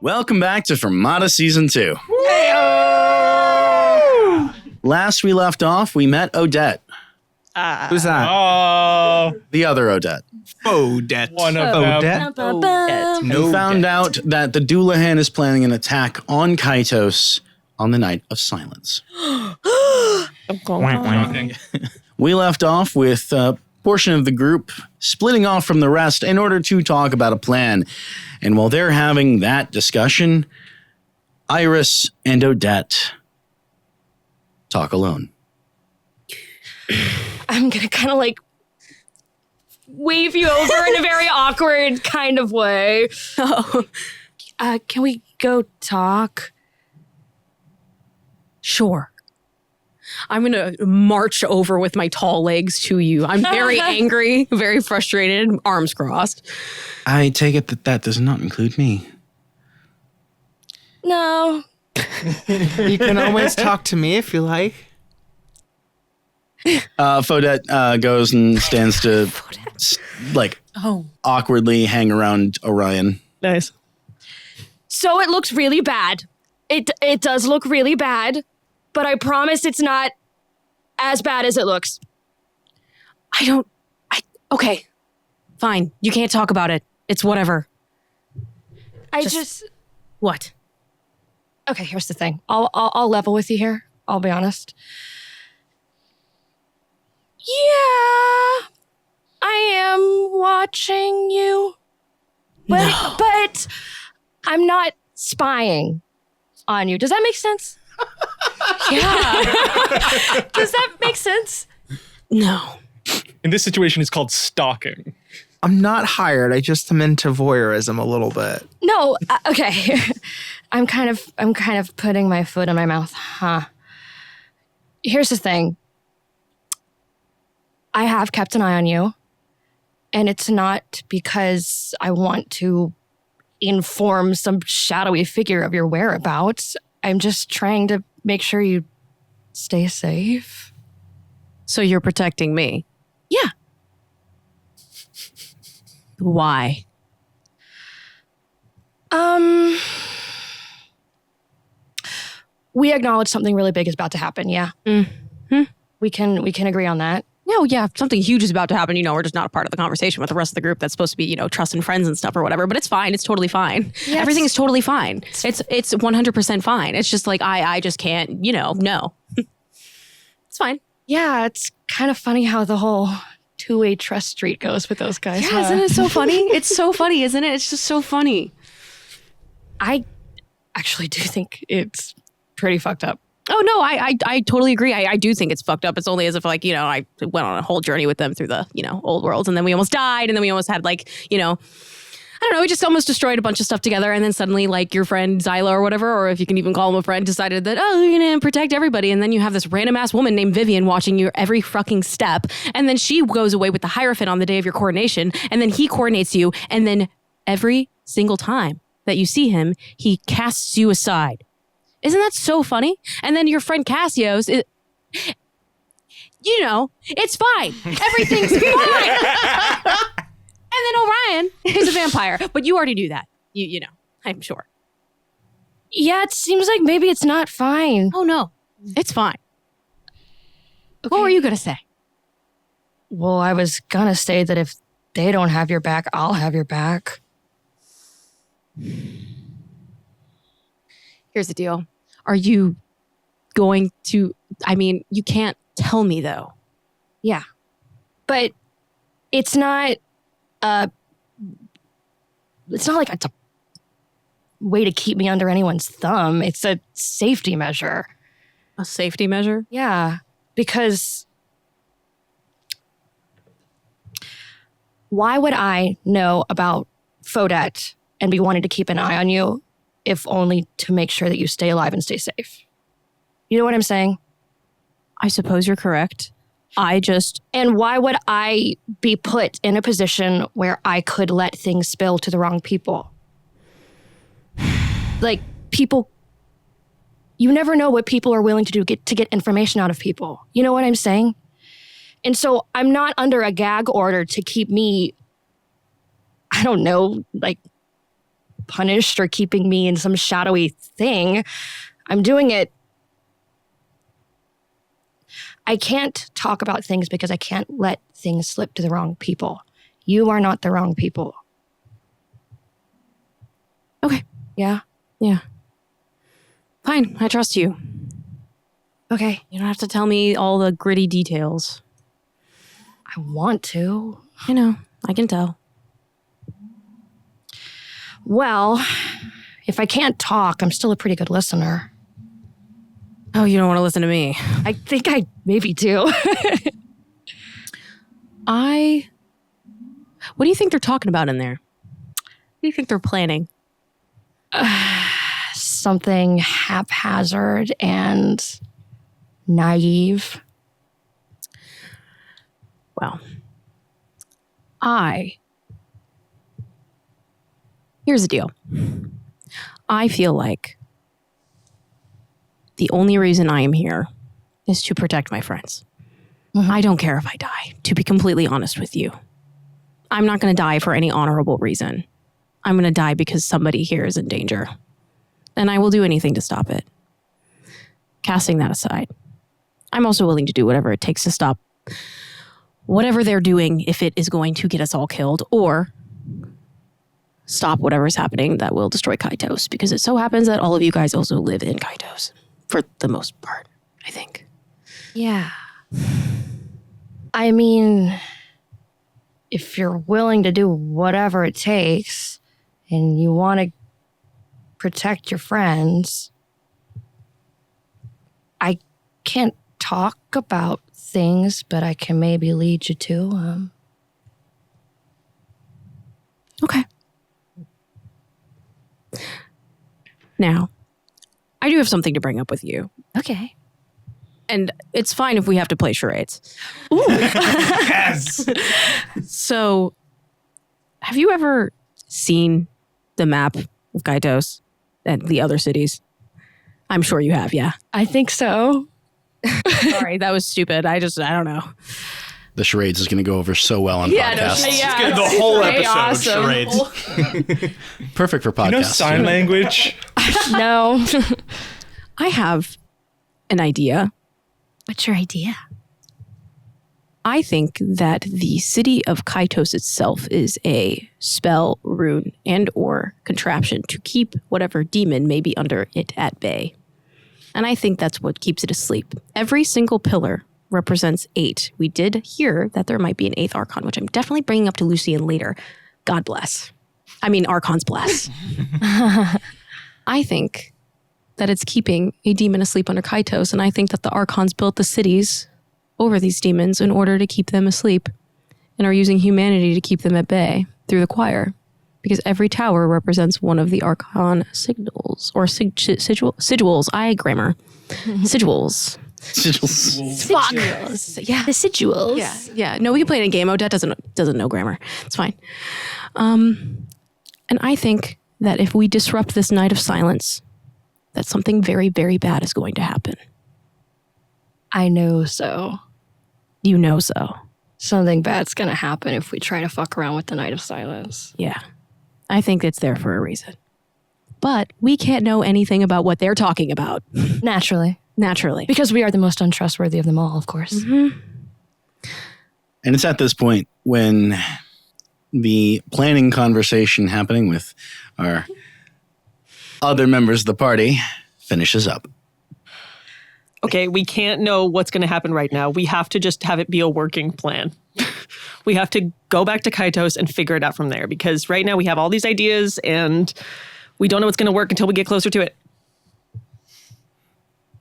Welcome back to Fermata Season 2. Last we left off, we met Odette. Who's that? Oh, The other Odette. Odette. one of them. Odette. And found out that the Doulahan is planning an attack on Kacios on the Night of Silence. We left off with a portion of the group splitting off from the rest in order to talk about a plan. And while they're having that discussion, Iris and Odette talk alone. I'm going to kind of like wave you over in a very awkward kind of way. Oh, can we go talk? Sure. I'm going to march over with my tall legs to you. I'm very angry, very frustrated, arms crossed. I take it that does not include me. No. You can always talk to me if you like. Fodette goes and stands to awkwardly hang around Orion. Nice. So it looks really bad. It does look really bad, but I promise it's not as bad as it looks. Okay. Fine. You can't talk about it. It's whatever. What? Okay, here's the thing. I'll level with you here. I'll be honest. Yeah, I am watching you. But I'm not spying on you. Does that make sense? Yeah. Does that make sense? No. In this situation, it's called stalking. I'm not hired. I just am into voyeurism a little bit. No. Okay. I'm kind of putting my foot in my mouth. Huh. Here's the thing. I have kept an eye on you, and it's not because I want to inform some shadowy figure of your whereabouts. I'm just trying to make sure you stay safe. So you're protecting me? Yeah. Why? We acknowledge something really big is about to happen, yeah. Mm-hmm. We can agree on that. No, yeah, something huge is about to happen. We're just not a part of the conversation with the rest of the group that's supposed to be, trust and friends and stuff or whatever. But it's fine. It's totally fine. Yes. Everything is totally fine. It's 100% fine. It's just like I just can't, no. It's fine. Yeah, it's kind of funny how the whole two-way trust street goes with those guys. Yeah, isn't it so funny? It's so funny, isn't it? It's just so funny. I actually do think it's pretty fucked up. Oh, no, I totally agree. I do think it's fucked up. It's only as if, I went on a whole journey with them through the, old worlds. And then we almost died. And then we almost had, I don't know, we just almost destroyed a bunch of stuff together. And then suddenly, your friend Xylo or whatever, or if you can even call him a friend, decided that, you're going to protect everybody. And then you have this random ass woman named Vivian watching you every fucking step. And then she goes away with the Hierophant on the day of your coronation. And then he coordinates you. And then every single time that you see him, he casts you aside. Isn't that so funny? And then your friend Kacios, it's fine. Everything's fine. And then Orion is a vampire. But you already knew that. You know, I'm sure. Yeah, it seems like maybe it's not fine. Oh, no. It's fine. Okay. What were you going to say? Well, I was going to say that if they don't have your back, I'll have your back. Here's the deal. Are you going to... you can't tell me, though. Yeah. But it's not... it's not like it's a way to keep me under anyone's thumb. It's a safety measure. A safety measure? Yeah. Because... why would I know about Fodette and be wanting to keep an eye on you if only to make sure that you stay alive and stay safe? You know what I'm saying? I suppose you're correct. And why would I be put in a position where I could let things spill to the wrong people? People, you never know what people are willing to do to get information out of people. You know what I'm saying? And so I'm not under a gag order to keep me, I don't know, punished or keeping me in some shadowy thing. I'm doing it. I can't talk about things because I can't let things slip to the wrong people. You are not the wrong people. Okay. Yeah? Yeah. Fine. I trust you. Okay. You don't have to tell me all the gritty details. I want to. I know. I can tell. Well, if I can't talk, I'm still a pretty good listener. Oh, you don't want to listen to me. I think I maybe do. What do you think they're talking about in there? What do you think they're planning? Something haphazard and naive. Well, here's the deal. I feel like the only reason I am here is to protect my friends. Mm-hmm. I don't care if I die, to be completely honest with you. I'm not going to die for any honorable reason. I'm going to die because somebody here is in danger. And I will do anything to stop it. Casting that aside, I'm also willing to do whatever it takes to stop whatever they're doing if it is going to get us all killed, or stop whatever is happening that will destroy Kacios, because it so happens that all of you guys also live in Kacios, for the most part, I think. Yeah. I mean, if you're willing to do whatever it takes and you want to protect your friends, I can't talk about things, but I can maybe lead you to them. Okay. Now, I do have something to bring up with you. Okay. And it's fine if we have to play charades. Ooh. Yes. So, have you ever seen the map of Kacios and the other cities? I'm sure you have, yeah. I think so. Sorry, that was stupid. I don't know. The charades is going to go over so well on podcasts. The whole episode, awesome. charades. Perfect for podcasts. You know sign language? No. I have an idea. What's your idea? I think that the city of Kacios itself is a spell, rune, and or contraption to keep whatever demon may be under it at bay. And I think that's what keeps it asleep. Every single pillar represents 8. We did hear that there might be an 8th archon, which I'm definitely bringing up to Lucian later. God bless. I mean, archons bless. I think that it's keeping a demon asleep under Kacios, and I think that the archons built the cities over these demons in order to keep them asleep and are using humanity to keep them at bay through the choir, because every tower represents one of the archon signals or sigils. Grammar. Sigils. Sigils. Yeah. The sigils. Yeah. No, we can play it in game. Odette doesn't know grammar. It's fine. And I think that if we disrupt this night of silence, that something very, very bad is going to happen. I know so. You know so. Something bad's gonna happen if we try to fuck around with the Night of Silence. Yeah. I think it's there for a reason. But we can't know anything about what they're talking about. Naturally. Because we are the most untrustworthy of them all, of course. Mm-hmm. And it's at this point when the planning conversation happening with our other members of the party finishes up. Okay, we can't know what's going to happen right now. We have to just have it be a working plan. We have to go back to Kacios and figure it out from there, because right now we have all these ideas and we don't know what's going to work until we get closer to it.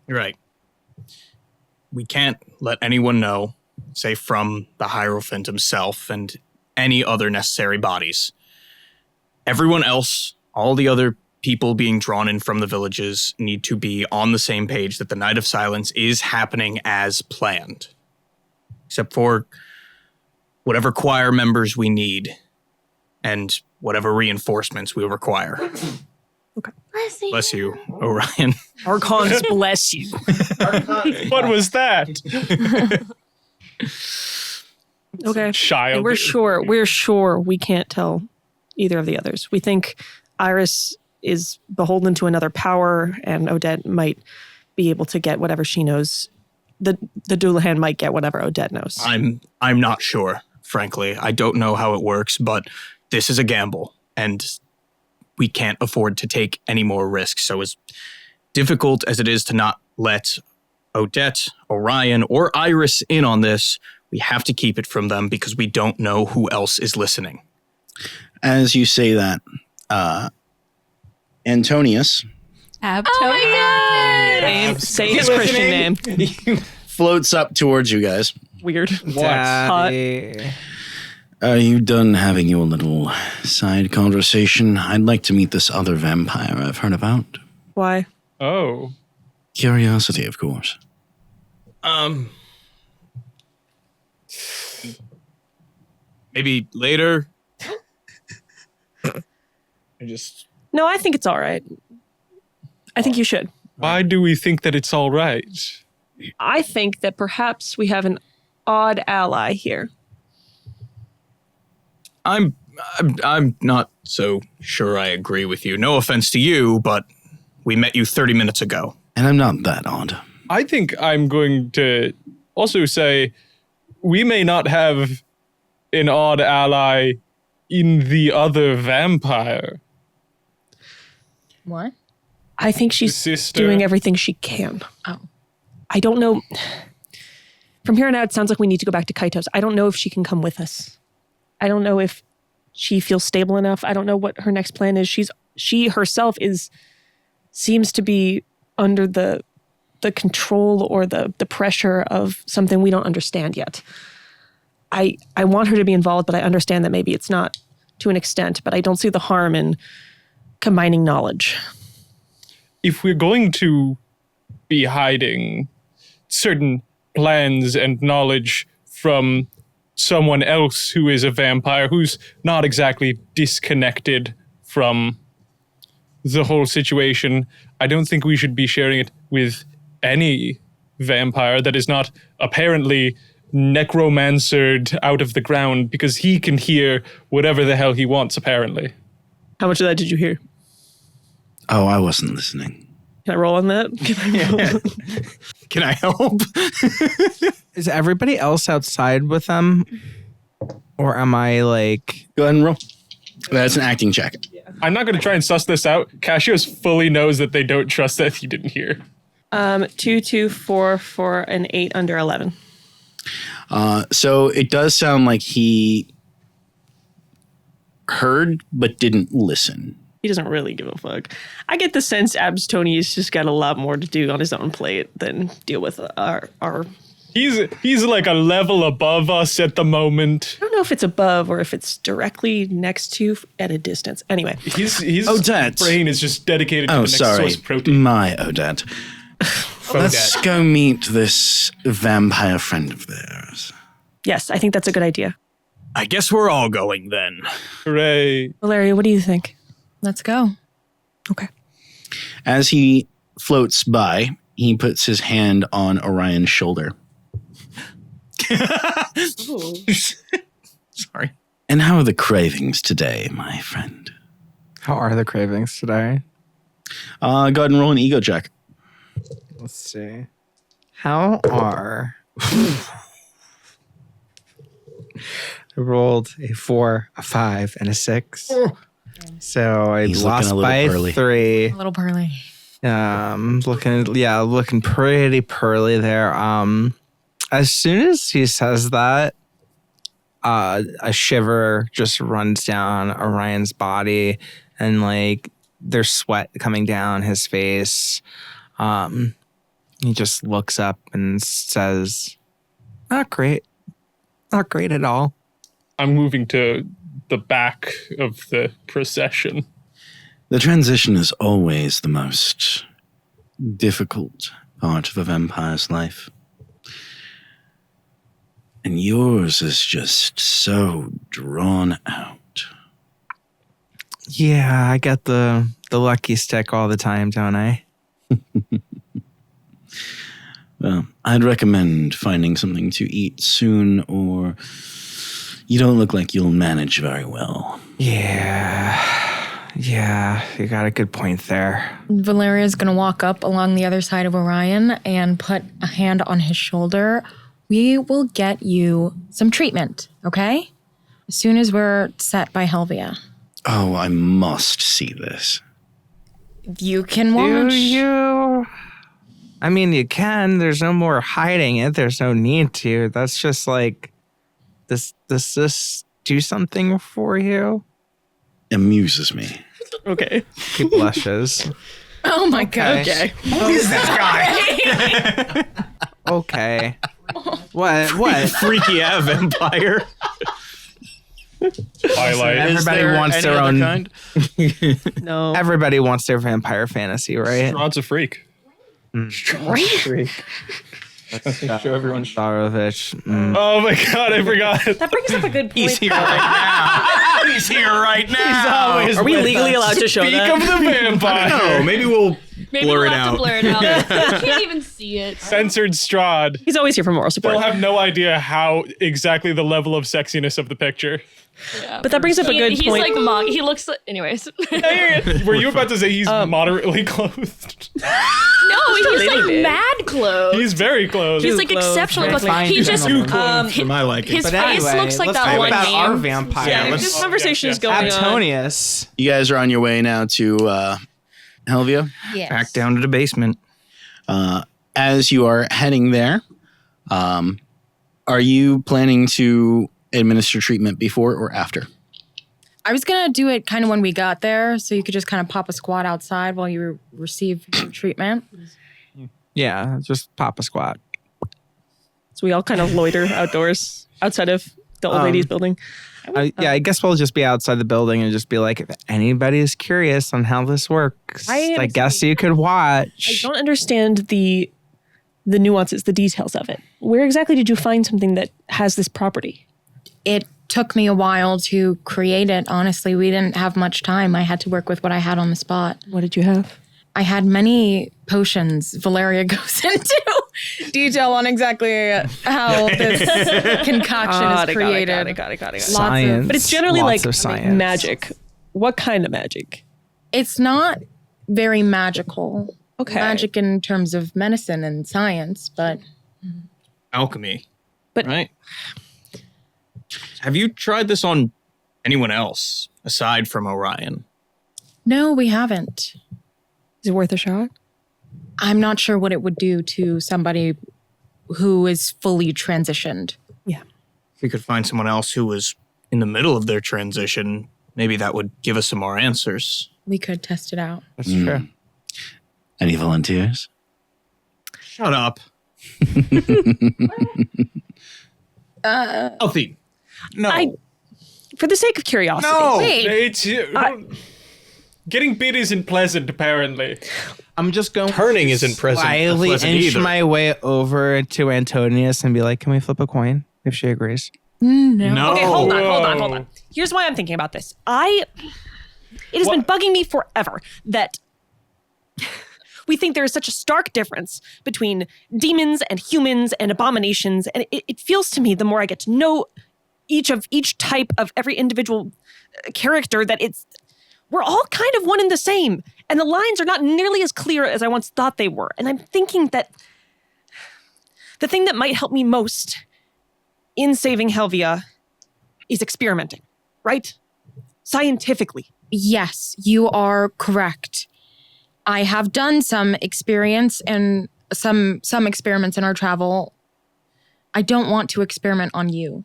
You're right. We can't let anyone know, say from the Hierophant himself and any other necessary bodies. Everyone else, all the other people being drawn in from the villages, need to be on the same page that the Night of Silence is happening as planned. Except for whatever choir members we need and whatever reinforcements we require. Okay. Bless you, Orion. Archons bless you. What was that? Okay. Shy. And we're sure we can't tell either of the others. We think Iris is beholden to another power, and Odette might be able to get whatever she knows. The Doulahan might get whatever Odette knows. I'm not sure, frankly. I don't know how it works, but this is a gamble, and we can't afford to take any more risks. So as difficult as it is to not let Odette, Orion, or Iris in on this, we have to keep it from them because we don't know who else is listening. As you say that, Antonius Say his Christian name. floats up towards you guys. Weird. Daddy. Are you done having your little side conversation? I'd like to meet this other vampire I've heard about. Why? Oh. Curiosity, of course. Maybe later. No, I think it's all right. I think you should. Why do we think that it's all right? I think that perhaps we have an odd ally here. I'm not so sure I agree with you. No offense to you, but we met you 30 minutes ago. And I'm not that odd. I think I'm going to also say we may not have an odd ally in the other vampire. What? I think she's Sister. doing everything she can. Oh. I don't know. From here on out, it sounds like we need to go back to Kacios. I don't know if she can come with us. I don't know if she feels stable enough. I don't know what her next plan is. She herself seems to be under the control or the pressure of something we don't understand yet. I want her to be involved, but I understand that maybe it's not to an extent, but I don't see the harm in combining knowledge. If we're going to be hiding certain plans and knowledge from someone else who is a vampire, who's not exactly disconnected from the whole situation, I don't think we should be sharing it with any vampire that is not apparently necromancered out of the ground, because he can hear whatever the hell he wants, apparently. How much of that did you hear? Oh, I wasn't listening. Can I roll on that? Can I help? Is everybody else outside with them? Or am I like... Go ahead and roll. That's an acting check. I'm not going to try and suss this out. Kacios fully knows that they don't trust that he didn't hear. 2, 4, 4, and 8 under 11. So it does sound like he heard but didn't listen. He doesn't really give a fuck. I get the sense Tony's just got a lot more to do on his own plate than deal with our He's like a level above us at the moment. I don't know if it's above or if it's directly next to at a distance. Anyway. His Odette. brain is just dedicated to the next source of protein. My Odette. Let's go meet this vampire friend of theirs. Yes, I think that's a good idea. I guess we're all going then. Hooray. Valeria, what do you think? Let's go. Okay. As he floats by, he puts his hand on Orion's shoulder. Sorry. And how are the cravings today, my friend? How are the cravings today? Go ahead and roll an ego check. Let's see. How are... I rolled a 4, a 5, and a 6. So I He's lost looking a by little pearly. 3. A little pearly. Looking pretty pearly there. As soon as he says that, a shiver just runs down Orion's body, and like there's sweat coming down his face. He just looks up and says, "Not great, not great at all." I'm moving to the back of the procession. The transition is always the most difficult part of a vampire's life. And yours is just so drawn out. Yeah, I get the lucky stick all the time, don't I? Well, I'd recommend finding something to eat soon, or you don't look like you'll manage very well. Yeah. Yeah, you got a good point there. Valeria's going to walk up along the other side of Orion and put a hand on his shoulder. We will get you some treatment, okay? As soon as we're set by Helvia. Oh, I must see this. You can watch. Do you? I mean, you can. There's no more hiding it. There's no need to. That's just like, does this do something for you? Amuses me. Okay. He blushes. Oh my God. Okay. Who is this guy? Okay. What? Freaky ass vampire. Highlight. Everybody there wants any their other own. kind? No. Everybody wants their vampire fantasy, right? Strahd's a freak. Show everyone. Starovich. Oh my god, I forgot. That brings up a good point. He's here right now. He's here right now. Are we legally allowed to show Speak that? of the vampire. No, maybe we'll Maybe blur we'll it have out. to blur it out. I can't even see it. Censored Strahd. He's always here for moral support. They'll have no idea how exactly the level of sexiness of the picture. Yeah. But that brings up a good He's point. like mock. He looks like. Anyways. Were you about to say he's moderately clothed? No, he's really like big. mad clothes. He's very clothed. He's like clothes, exceptionally very clothes. fine He just gentleman. For my liking. his But face anyway, looks like let's that talk one about name. our vampire. Yeah, let's- this conversation is going on. Antonius. You guys are on your way now to Helvia. Yes. Back down to the basement. As you are heading there, are you planning to administer treatment before or after? I was going to do it kind of when we got there, so you could just kind of pop a squat outside while you receive your treatment. Yeah, just pop a squat. So we all kind of loiter outdoors outside of the old ladies building. I guess we'll just be outside the building and just be like, if anybody's curious on how this works, I guess you could I watch. don't understand the nuances, the details of it. Where exactly did you find something that has this property? It took me a while to create it. Honestly, we didn't have much time. I had to work with what I had on the spot. What did you have? I had many potions. Valeria goes into detail on exactly how this concoction is created. Got it. Science. But it's generally Lots like of science. magic. What kind of magic? It's not very magical. Okay. Magic in terms of medicine and science, but Alchemy. But- right. Have you tried this on anyone else aside from Orion? no, we haven't. Is it worth a shot? I'm not sure what it would do to somebody who is fully transitioned. Yeah. If we could find someone else who was in the middle of their transition, maybe that would give us some more answers. We could test it out. That's true. Any volunteers? Shut up. Healthy. No. For the sake of curiosity. no. It's, getting bit isn't pleasant, apparently. I'm just going Turning isn't present. slyly pleasant inch either. my way over to Antonius and be like, can we flip a coin if she agrees? No. Okay, hold Whoa. on. Here's why I'm thinking about this. It has been bugging me forever that we think there is such a stark difference between demons and humans and abominations. And it feels to me, the more I get to know each type of every individual character, that we're all kind of one and the same. And the lines are not nearly as clear as I once thought they were. And I'm thinking that the thing that might help me most in saving Helvia is experimenting, right? Scientifically. Yes, you are correct. I have done some experience and some experiments in our travel. I don't want to experiment on you.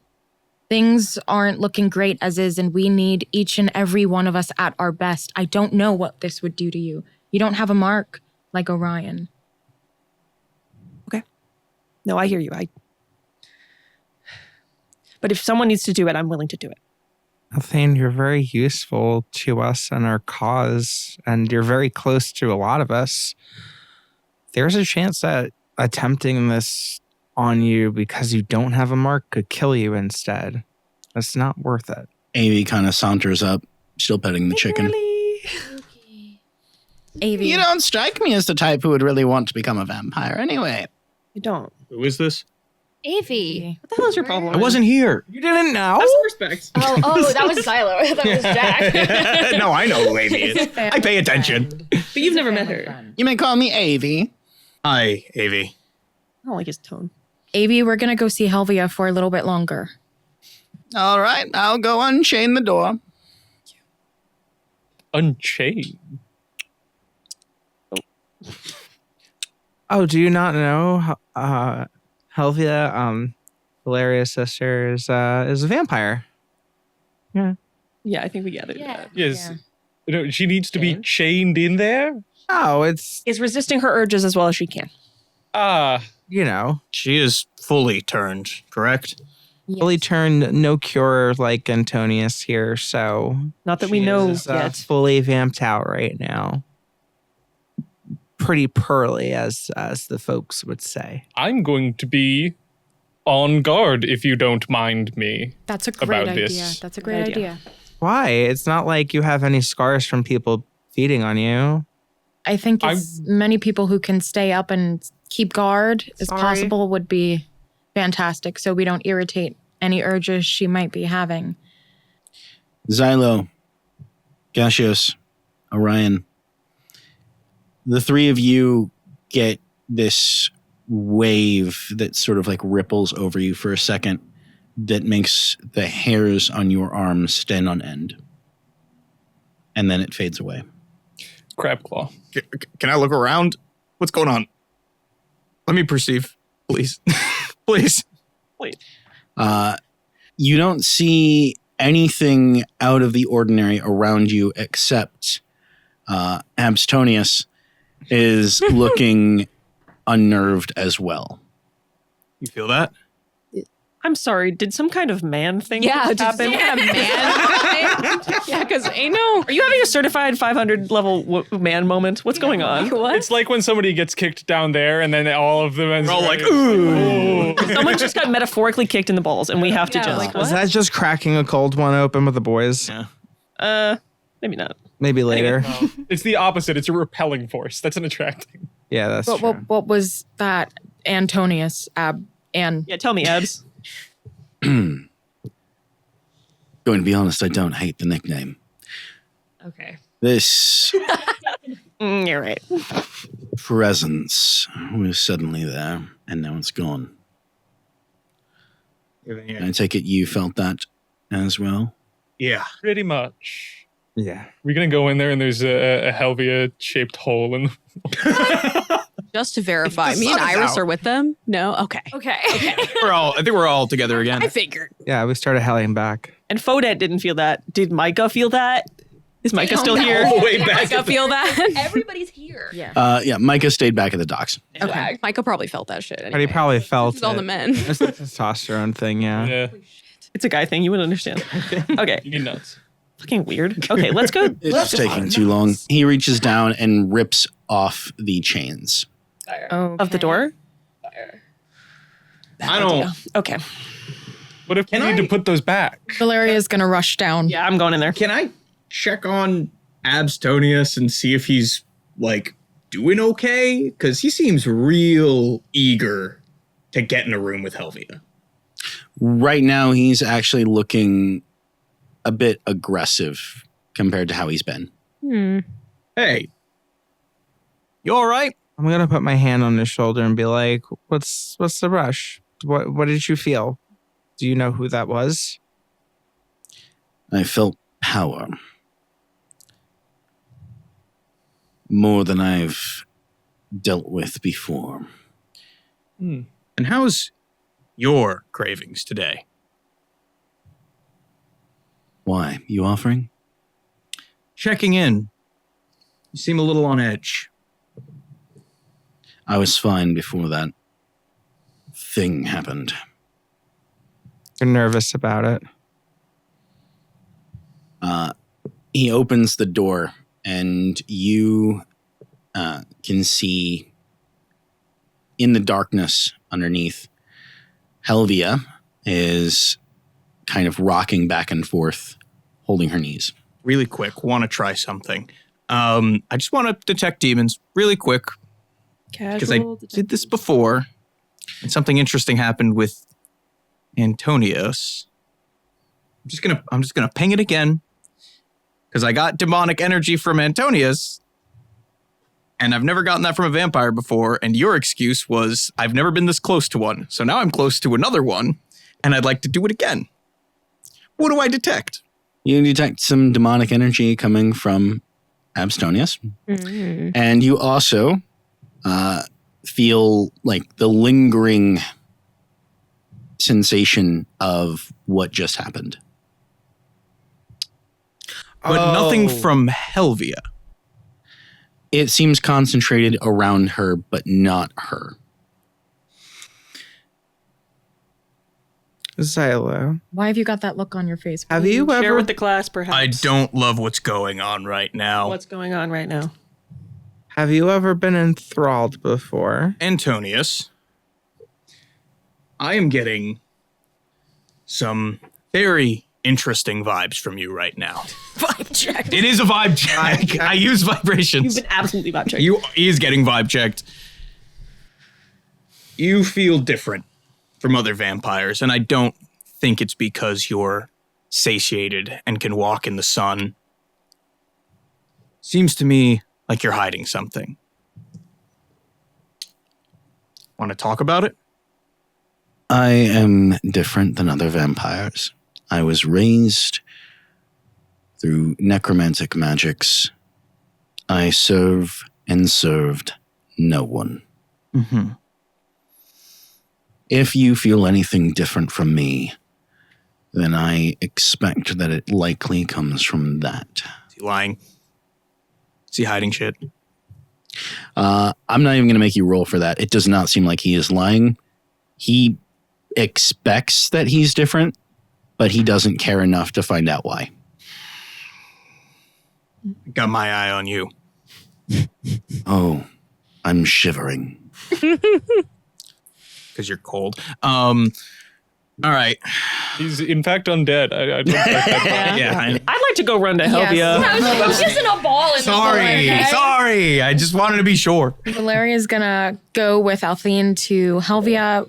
Things aren't looking great as is, and we need each and every one of us at our best. I don't know what this would do to you. You don't have a mark like Orion. Okay. No, I hear you. But if someone needs to do it, I'm willing to do it. Thane, you're very useful to us and our cause, and you're very close to a lot of us. There's a chance that attempting this on you because you don't have a mark could kill you instead. It's not worth it. Amy kind of saunters up, still petting the chicken. Avi. You don't strike me as the type who would really want to become a vampire anyway. You don't. Who is this? Avy. What the hell is your problem? I wasn't here. You didn't know? Have some respect. Oh, that was Xylo. That was Jack. No, I know who Avy is. I pay attention. But you've never met her. You may call me Avy. Hi, Avy. I don't like his tone. Avy, we're going to go see Helvia for a little bit longer. All right, I'll go unchain the door. Unchained. Oh, do you not know? Helvia, Valeria's sister, is a vampire. Yeah. Yeah, I think we gathered that. Yes. She needs to be chained in there? Oh, it's, Is resisting her urges as well as she can. you know, She is fully turned, correct? fully turned, no cure like Antonius here, so Not that we she know is, yet. fully vamped out right now. Pretty pearly, as the folks would say. I'm going to be on guard if you don't mind me. That's a great About idea. this. That's a great idea. Why? It's not like you have any scars from people feeding on you. I think as many people who can stay up and keep guard as possible would be fantastic, so we don't irritate any urges she might be having. Xylo, Kacios, Orion. The three of you get this wave that sort of like ripples over you for a second that makes the hairs on your arms stand on end. And then it fades away. Crab claw. Can I look around? What's going on? Let me perceive, please. Please. You don't see anything out of the ordinary around you except Abstonius is looking unnerved as well. You feel that? I'm sorry, did some kind of man thing Yeah, happen? man. Yeah, because ain't no. Are you having a certified 500 level man moment? What's going on? What? It's like when somebody gets kicked down there and then all of them We're all like, ooh. Someone just got metaphorically kicked in the balls and we have to Yeah, just... like, Is that just cracking a cold one open with the boys? Yeah. Maybe not. Maybe later. It's the opposite. It's a repelling force. That's an attracting. Yeah, that's But true. what was that Antonius and Yeah, tell me, Abs. Going to be honest, I don't hate the nickname. Okay. This You're right. presence was suddenly there, and now it's gone. I take it you felt that as well? Yeah. Pretty much. Yeah. We're going to go in there and there's a Helvia-shaped hole in Just to verify, The me and sun is Iris out. are with them? No? Okay. I think we're all together again. I figured. Yeah, we started helling back. And Fodette didn't feel that. Did Micah feel that? Is Micah still here? Way back. Micah feel that? Everybody's here. Yeah, Micah stayed back at the docks. Okay. Micah probably felt that shit. But he Anyway. probably felt It's all the it. men. It's the testosterone thing, yeah. Yeah. It's a guy thing. You wouldn't understand. Okay. You get nuts. Fucking weird. Okay, let's go. It's taking too long. He reaches down and rips off the chains. Of the door? I don't. Okay. What if we need to put those back? Valeria's gonna rush down. Yeah, I'm going in there. Can I check on Abstonius and see if he's like doing okay? Because he seems real eager to get in a room with Helvia. Right now, he's actually looking a bit aggressive compared to how he's been. Hey, you all right? I'm gonna put my hand on his shoulder and be like, "What's the rush? What did you feel? Do you know who that was?" I felt power. More than I've dealt with before. And how's your cravings today? Why? You offering? Checking in. You seem a little on edge. I was fine before that thing happened. You're nervous about it. He opens the door, and you can see in the darkness underneath, Helvia is kind of rocking back and forth, holding her knees. Really quick, want to try something. I just want to detect demons really quick because I did this before. And something interesting happened with Antonios. I'm just gonna ping it again. Because I got demonic energy from Antonius. And I've never gotten that from a vampire before. And your excuse was, I've never been this close to one. So now I'm close to another one. And I'd like to do it again. What do I detect? You detect some demonic energy coming from Abstonius. And you also feel like the lingering sensation of what just happened. But nothing from Helvia. It seems concentrated around her, but not her. Xylo, Why have you got that look on your face? have you Share ever with the class, perhaps. I don't love what's going on right now. What's going on right now? been enthralled before? Antonius, I am getting some very interesting vibes from you right now. Vibe check. It is a vibe check. I use vibrations. You've been absolutely vibe checked. He is getting vibe checked. You feel different from other vampires, and I don't think it's because you're satiated and can walk in the sun. Seems to me like you're hiding something. Want to talk about it? I am different than other vampires. I was raised through necromantic magics. I serve and served no one. Mm-hmm. If you feel anything different from me, then I expect that it likely comes from that. Is he lying? Is he hiding shit? I'm not even going to make you roll for that. It does not seem like he is lying. He expects that he's different, but he doesn't care enough to find out why. Got my eye on you. Oh, I'm shivering. Because you're cold. All right. He's in fact undead. I don't like that. Yeah. I'd like to go run to Helvia. Yes. Just in a ball in Sorry. I just wanted to be sure. Valeria's gonna go with Eileen to Helvia.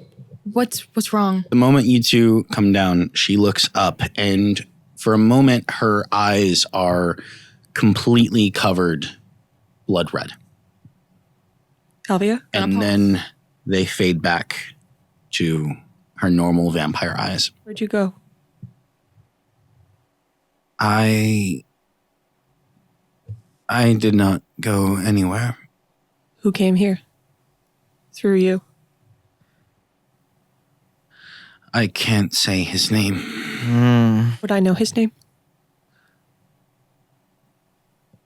What's wrong? The moment you two come down, she looks up, and for a moment, her eyes are completely covered blood red. Helvia? And then they fade back to her normal vampire eyes. Where'd you go? I did not go anywhere. Who came here? Through you. I can't say his name. Would I know his name?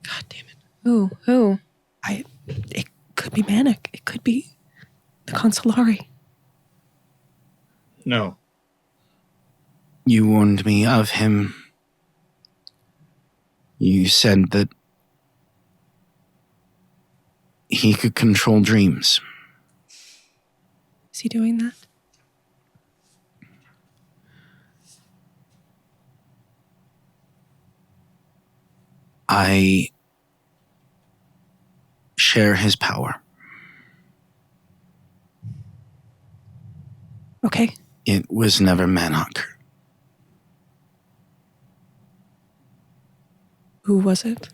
God damn it. Who? It could be Manic. It could be the Consolari. No. You warned me of him. You said that he could control dreams. Is he doing that? I share his power. Okay. It was never Manok. Who was it?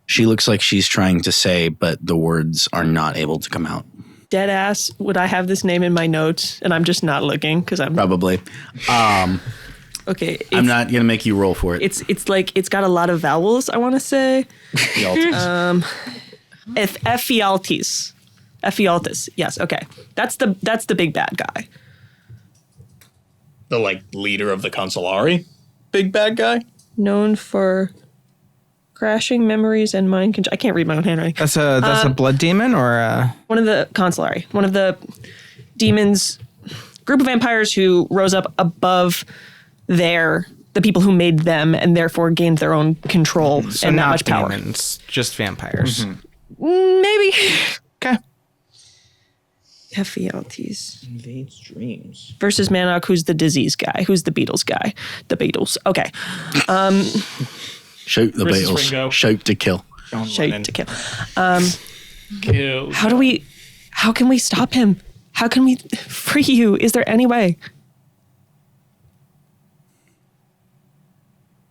She looks like she's trying to say, but the words are not able to come out. Dead ass. Would I have this name in my notes? And I'm just not looking because I'm Probably. okay. I'm not going to make you roll for it. It's like it's got a lot of vowels. I want to say. Ephialtes. Ephialtes. Yes. Okay. That's the big bad guy. The leader of the Consolari? Big bad guy? Known for crashing memories and mind control. I can't read my own handwriting. That's a blood demon or One of the Consolari. One of the demons, group of vampires who rose up above the people who made them and therefore gained their own control so and that not much power. demons, just vampires. Maybe. Okay. Ephialtes. Invades dreams. Versus Manok, who's the disease guy, who's the Beatles guy. The Beatles. Okay. Shoot the Versus Beatles. Ringo. Shoot to kill. Shout to kill. Kill. How can we stop him? How can we free you? Is there any way?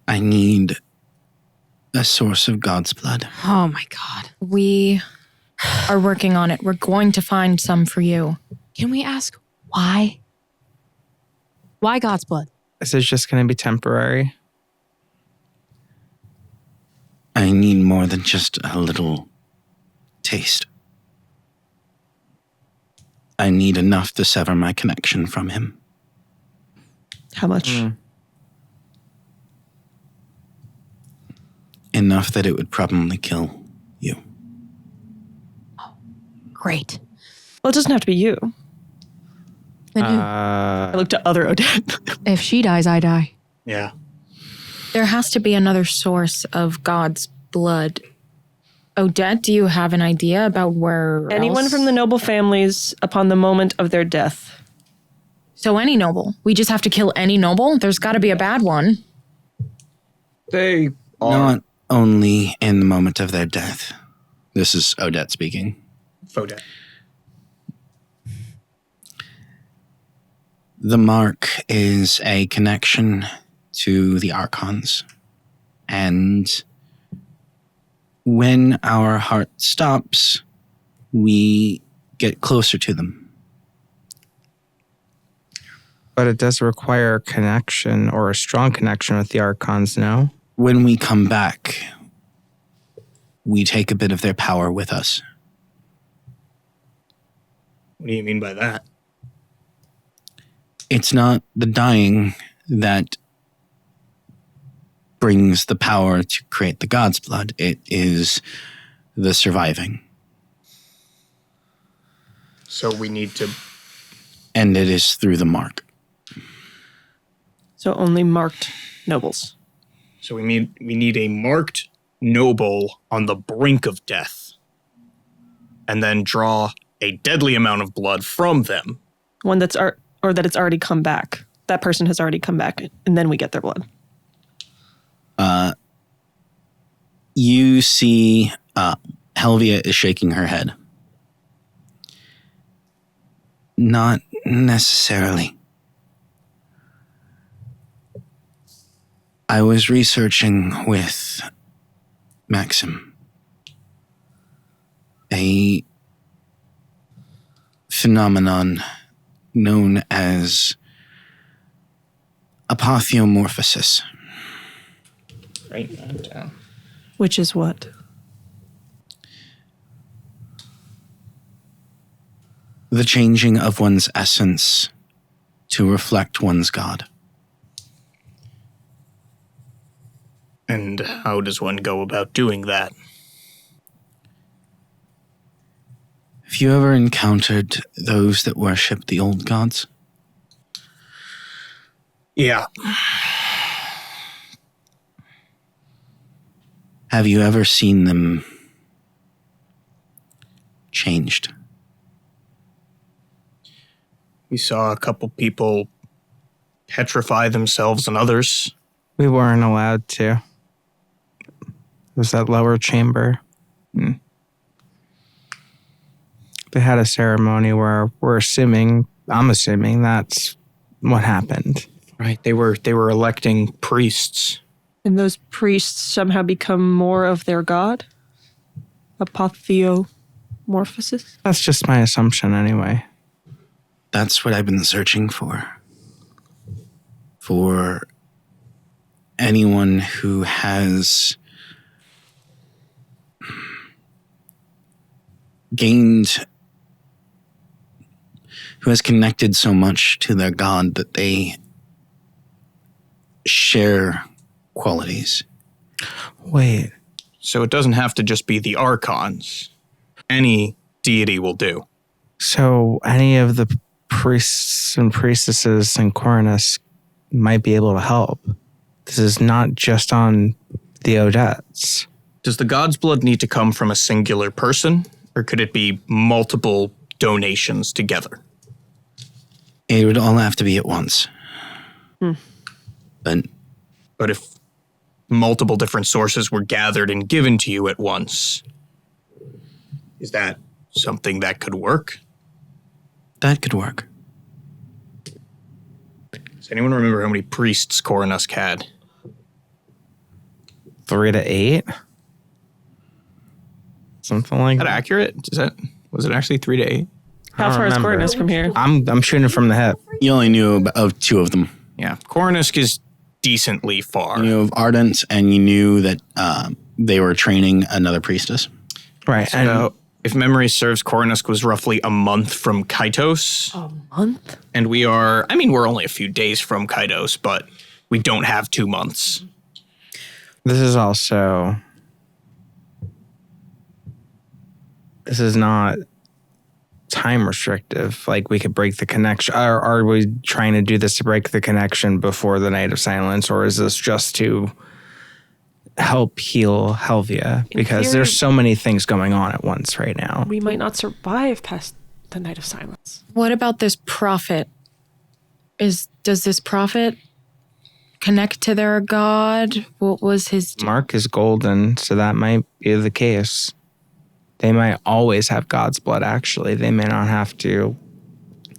I need a source of God's blood. Oh my God. We are working on it. We're going to find some for you. Can we ask why? Why God's blood? Is it just going to be temporary? I need more than just a little taste. I need enough to sever my connection from him. How much? Enough that it would probably kill you. Great. Well, it doesn't have to be you. Then who? I looked at other Odette. If she dies, I die. Yeah. There has to be another source of God's blood. Odette, do you have an idea about where Anyone else? from the noble families upon the moment of their death. So any noble. We just have to kill any noble? There's got to be a bad one. They are. Not only in the moment of their death. This is Odette speaking. Odette. The mark is a connection to the Archons. And when our heart stops, we get closer to them. But it does require a connection or a strong connection with the Archons, no? When we come back, we take a bit of their power with us. What do you mean by that? It's not the dying that brings the power to create the God's blood. It is the surviving. So we need to. And it is through the mark. So only marked nobles. So we need a marked noble on the brink of death, and then draw a deadly amount of blood from them. One that's or that it's already come back. That person has already come back, and then we get their blood. You see Helvia is shaking her head. Not necessarily. I was researching with Maxim a phenomenon known as apotheomorphosis. Write that down. Which is what? The changing of one's essence to reflect one's God. And how does one go about doing that? Have you ever encountered those that worship the old gods? Yeah. Have you ever seen them changed? We saw a couple people petrify themselves and others. We weren't allowed to. It was that lower chamber. They had a ceremony where I'm assuming that's what happened. Right. They were electing priests. And those priests somehow become more of their god? Apotheomorphosis? That's just my assumption anyway. That's what I've been searching for. For anyone who has who has connected so much to their God that they share qualities. Wait, So it doesn't have to just be the Archons. Any deity will do. so any of the priests and priestesses in Coronus might be able to help. This is not just on the Odettes. Does the God's blood need to come from a singular person, or could it be multiple donations together? It would all have to be at once. But But if multiple different sources were gathered and given to you at once, Is that something that could work? That could work. Does anyone remember how many priests Coronusk had? 3 to 8? Something like Is that that. accurate? Was it actually 3 to 8? How far is remember. Coronusk from here? I'm shooting from the hip. You only knew of 2 of them. Yeah, Coronusk is decently far. You knew of Ardent, and you knew that they were training another priestess. Right. And So, if memory serves, Coronusk was roughly a month from Kacios. A month? And we're only a few days from Kacios, but we don't have 2 months. this is not time restrictive. Like, we could break the connection. Are we trying to do this to break the connection before the Night of Silence, or is this just to help heal Helvia? Because theory- there's so many things going on at once right now. We might not survive past the Night of Silence. What about this prophet? Does this prophet connect to their god? What was his Mark is golden, so that might be the case. They might always have God's blood, actually. They may not have to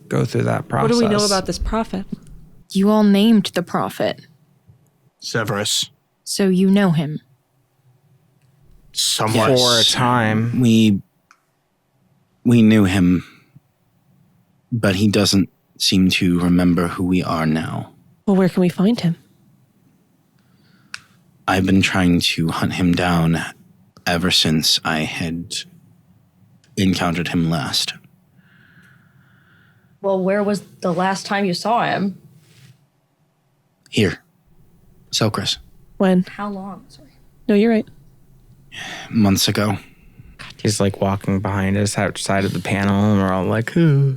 go through that process. What do we know about this prophet? You all named the prophet, Severus. so you know him. Somewhat. For a time. We knew him, but he doesn't seem to remember who we are now. Well, where can we find him? I've been trying to hunt him down ever since I had encountered him last. Well, where was the last time you saw him? Here. Selkris. When? How long? Sorry. No, you're right. Months ago. He's like walking behind us outside of the panel, and we're all like, "Who?"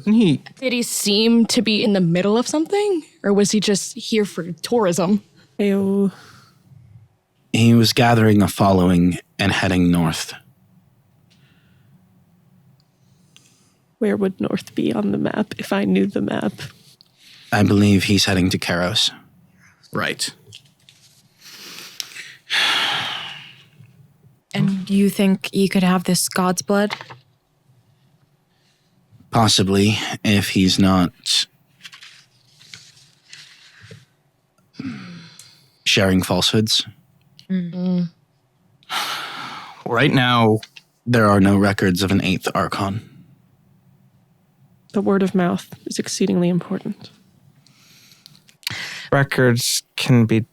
Did he seem to be in the middle of something? Or was he just here for tourism? Ew. He was gathering a following and heading north. Where would North be on the map if I knew the map? I believe he's heading to Karos. Right. And you think you could have this god's blood? Possibly, if he's not sharing falsehoods. Right now, There are no records of an 8th Archon. The word of mouth is exceedingly important. Records can be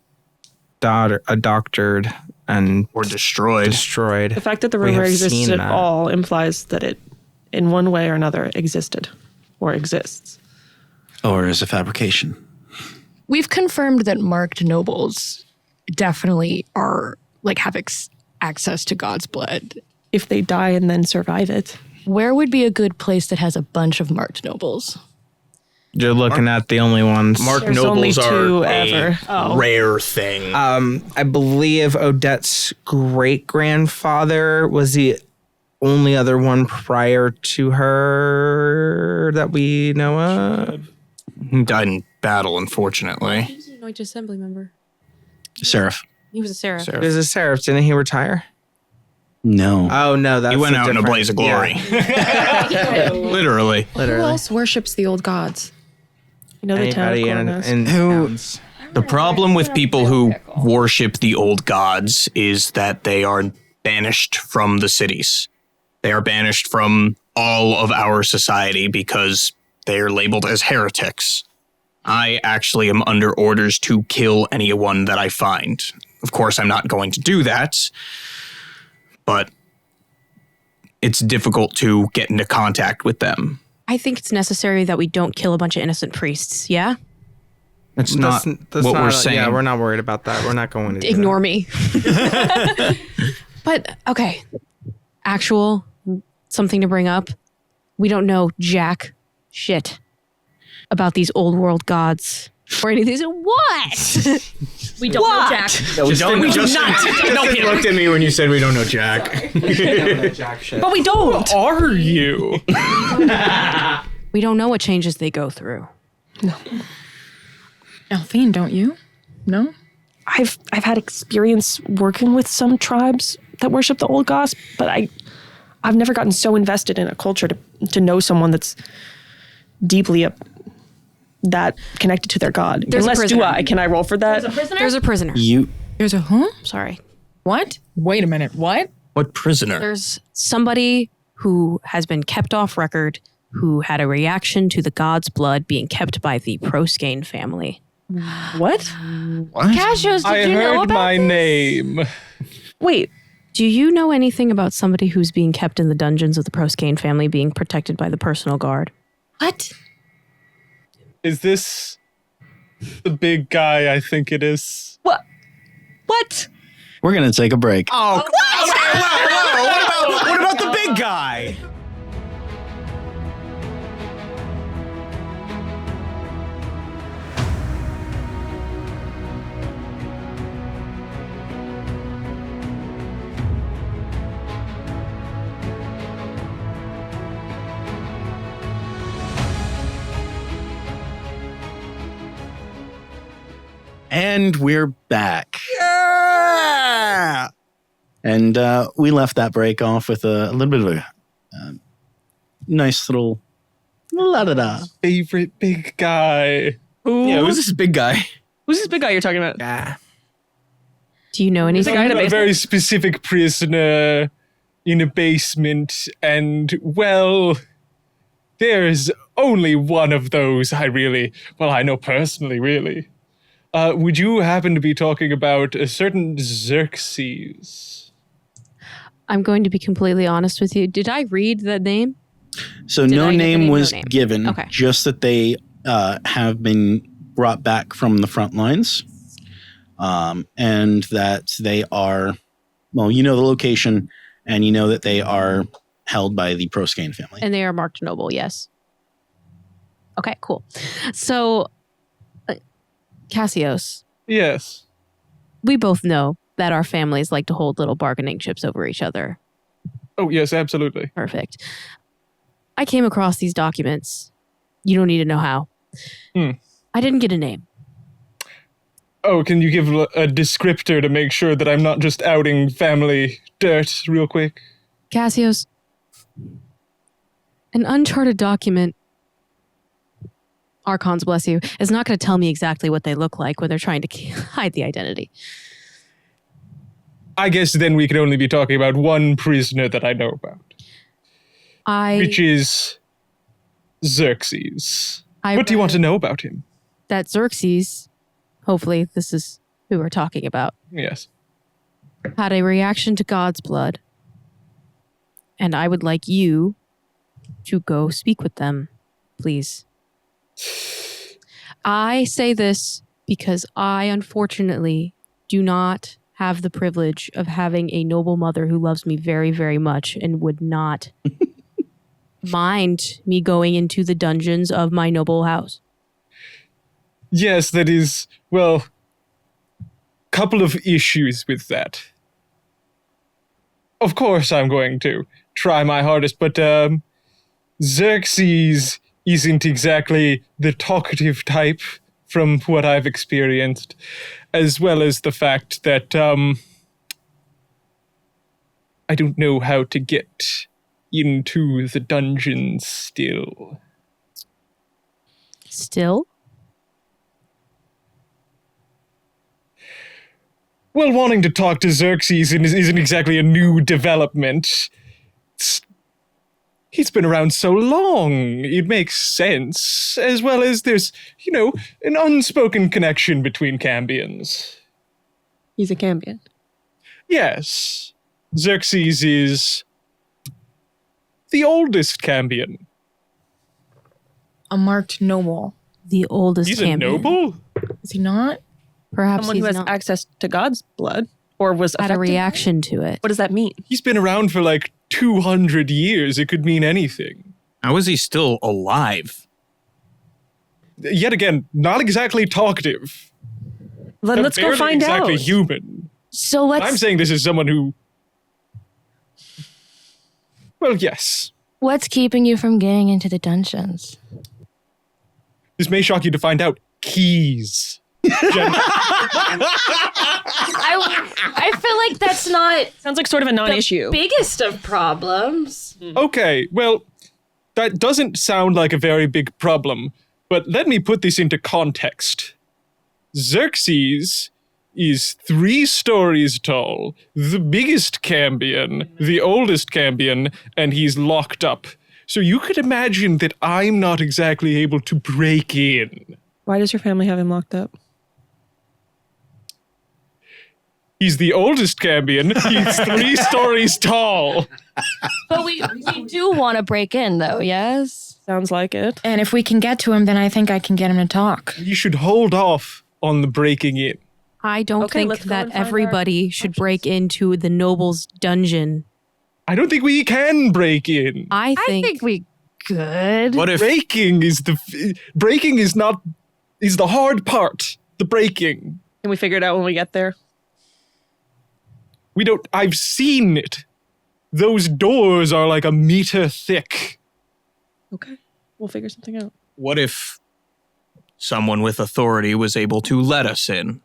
doctored and we're destroyed. destroyed. The fact that the We rumor have exists seen at that. all implies that it, in one way or another, existed or exists. Or is a fabrication. We've confirmed that marked nobles definitely are, like, have access to God's blood. If they die and then survive it. Where would be a good place that has a bunch of marked nobles? You're looking at the only ones. Mark There's nobles only two are ever. a rare thing. I believe Odette's great-grandfather was the only other one prior to her that we know of. He died in battle, unfortunately. He was an anointed assembly member. Seraph. He was a seraph. Seraph. He was a seraph. Didn't he retire? No. Oh, no. That's He went out in a different- blaze of glory. Yeah, Literally. Who literally. else worships the old gods? You know the town of Anybody in, Coronusk? in Who- towns. The problem with people who worship the old gods is that they are banished from the cities. They are banished from all of our society because they are labeled as heretics. I actually am under orders to kill anyone that I find. Of course, I'm not going to do that, but it's difficult to get into contact with them. I think it's necessary that we don't kill a bunch of innocent priests, yeah? It's not That's what not- we're saying. Yeah, we're not worried about that. We're not going to do Ignore me. But, okay. Actual, something to bring up. We don't know jack shit about these old world gods. Or any of these. What? We don't know Jack. We looked at me when you said we don't know Jack. that. Jack shit. But we don't. Are you? We don't know what changes they go through. Althine, don't you? No? I've had experience working with some tribes that worship the old gods, but I've never gotten so invested in a culture to know someone that's deeply that connected to their god. There's a Unless prisoner. do I? Can I roll for that? There's a prisoner. There's a who? Sorry. What? Wait a minute. What? What prisoner? There's somebody who has been kept off record who had a reaction to the god's blood being kept by the Proskane family. What? Kacios, did I you know heard about my this? name. Wait. Do you know anything about somebody who's being kept in the dungeons of the Proskane family being protected by the personal guard? What? Is this the big guy I think it is? What? What? We're going to take a break. Oh, whoa. What about the big guy? And we're back. Yeah. And we left that break off with a little bit of a nice little la-da-da. Favorite big guy. Yeah, who's this big guy? Who's this big guy you're talking about? Yeah. Do you know anything? guy in a A basement? very specific prisoner in a basement, and well, there's only one of those I know personally, really. Would you happen to be talking about a certain Xerxes? I'm going to be completely honest with you. Did I read that name? So Did no I get the name name? was No name. given, Okay. just that they have been brought back from the front lines, and that they are, well, you know the location, and you know that they are held by the Proskane family. And they are marked noble, yes. Okay, cool. So, Kacios, Yes. we both know that our families like to hold little bargaining chips over each other. Oh, yes, absolutely. Perfect. I came across these documents. You don't need to know how. I didn't get a name. Oh, can you give a descriptor to make sure that I'm not just outing family dirt real quick? Kacios, an uncharted document, Archons bless you, is not going to tell me exactly what they look like when they're trying to hide the identity. I guess then we could only be talking about one prisoner that I know about, which is Xerxes. What do you want to know about him? That Xerxes, hopefully this is who we're talking about, Yes. had a reaction to God's blood. And I would like you to go speak with them, please. I say this because I, unfortunately, do not have the privilege of having a noble mother who loves me very, very much and would not mind me going into the dungeons of my noble house. Yes, that is, well, couple of issues with that. Of course I'm going to try my hardest, but Xerxes isn't exactly the talkative type from what I've experienced, as well as the fact that I don't know how to get into the dungeons still. Still? Well, wanting to talk to Xerxes isn't exactly a new development. He's been around so long, it makes sense. As well as there's, an unspoken connection between Cambions. He's a Cambion. Yes, Xerxes is the oldest Cambion. A marked noble. The oldest He's Cambion. a noble? Is he not? Perhaps Someone who he's has not access to God's blood or was had a affected. reaction to it. What does that mean? He's been around for like 200 years. It could mean anything. How is he still alive? Yet again, not exactly talkative. Then let's go Barely find exactly out. human. So let's. I'm saying this is someone who... Well, yes. What's keeping you from getting into the dungeons? This may shock you to find out. Keys. I feel like that's not Sounds like sort of a non-issue. biggest of problems. Okay, well, that doesn't sound like a very big problem, but let me put this into context. Xerxes is 3 stories tall, the biggest Cambion, the oldest Cambion, and he's locked up. So you could imagine that I'm not exactly able to break in. Why does your family have him locked up? He's the oldest Cambion. He's 3 stories tall. But we do want to break in, though, yes? Sounds like it. And if we can get to him, then I think I can get him to talk. You should hold off on the breaking in. I don't Okay, think let's go that and find everybody should break into the noble's dungeon. I don't think we can break in. I I think we could. What if Breaking is the hard part. The breaking. Can we figure it out when we get there? I've seen it. Those doors are like a meter thick. Okay. We'll figure something out. what if someone with authority was able to let us in?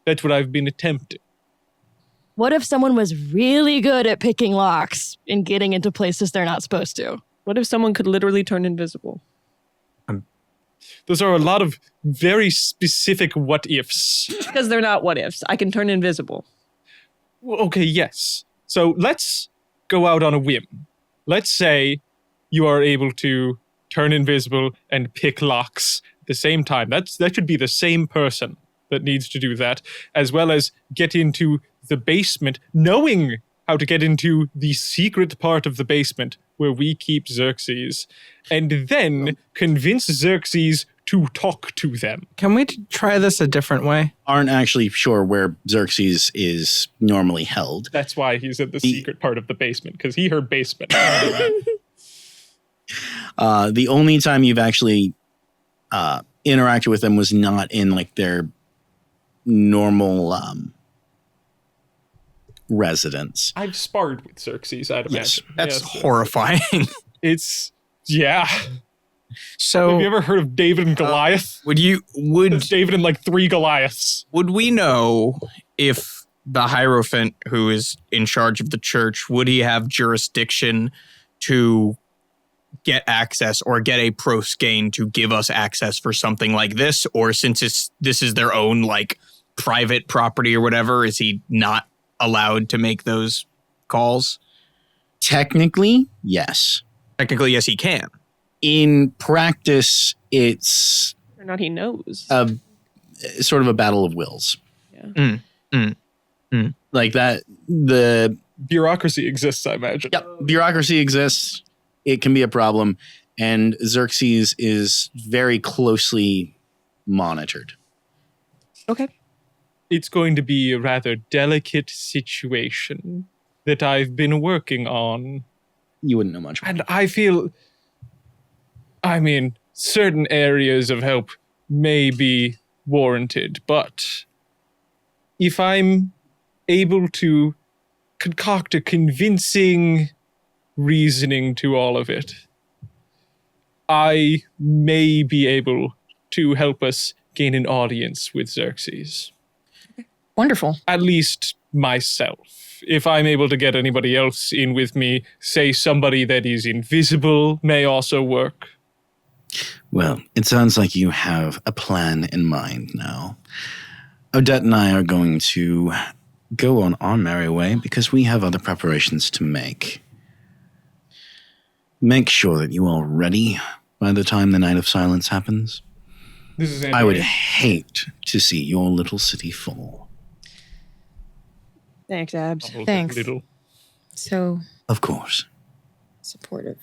That's what I've been attempting. What if someone was really good at picking locks and getting into places they're not supposed to? What if someone could literally turn invisible? Those are a lot of very specific what ifs. Because they're not what ifs. I can turn invisible. Well, okay, yes. So let's go out on a whim. Let's say you are able to turn invisible and pick locks at the same time. That should be the same person that needs to do that, as well as get into the basement, knowing how to get into the secret part of the basement where we keep Xerxes, and then convince Xerxes to talk to them. Can we try this a different way? Aren't actually sure where Xerxes is normally held. That's why he's in the secret part of the basement, because he heard basement. The only time you've actually interacted with them was not in like their normal residence. I've sparred with Xerxes, I'd Yes, imagine. That's Yes. horrifying. It's, yeah. So Have you ever heard of David and Goliath? It's David and like 3 Goliaths. Would we know if the Hierophant who is in charge of the church, would he have jurisdiction to get access or get a pros gain to give us access for something like this? Or since this is their own like private property or whatever, is he not allowed to make those calls? Technically, yes. Technically, yes, he can. In practice, it's Or not, he knows. sort of a battle of wills. Yeah. Like that, the Bureaucracy exists, I imagine. bureaucracy exists. It can be a problem. And Xerxes is very closely monitored. Okay. It's going to be a rather delicate situation that I've been working on. You wouldn't know much. And I feel, certain areas of help may be warranted, but if I'm able to concoct a convincing reasoning to all of it, I may be able to help us gain an audience with Xerxes. Wonderful. At least myself. If I'm able to get anybody else in with me, say somebody that is invisible may also work. Well, it sounds like you have a plan in mind now. Odette and I are going to go on our merry way because we have other preparations to make. Make sure that you are ready by the time the Night of Silence happens. This is I would hate to see your little city fall. Thanks, Abs. Thanks. Little. So Of course. supportive.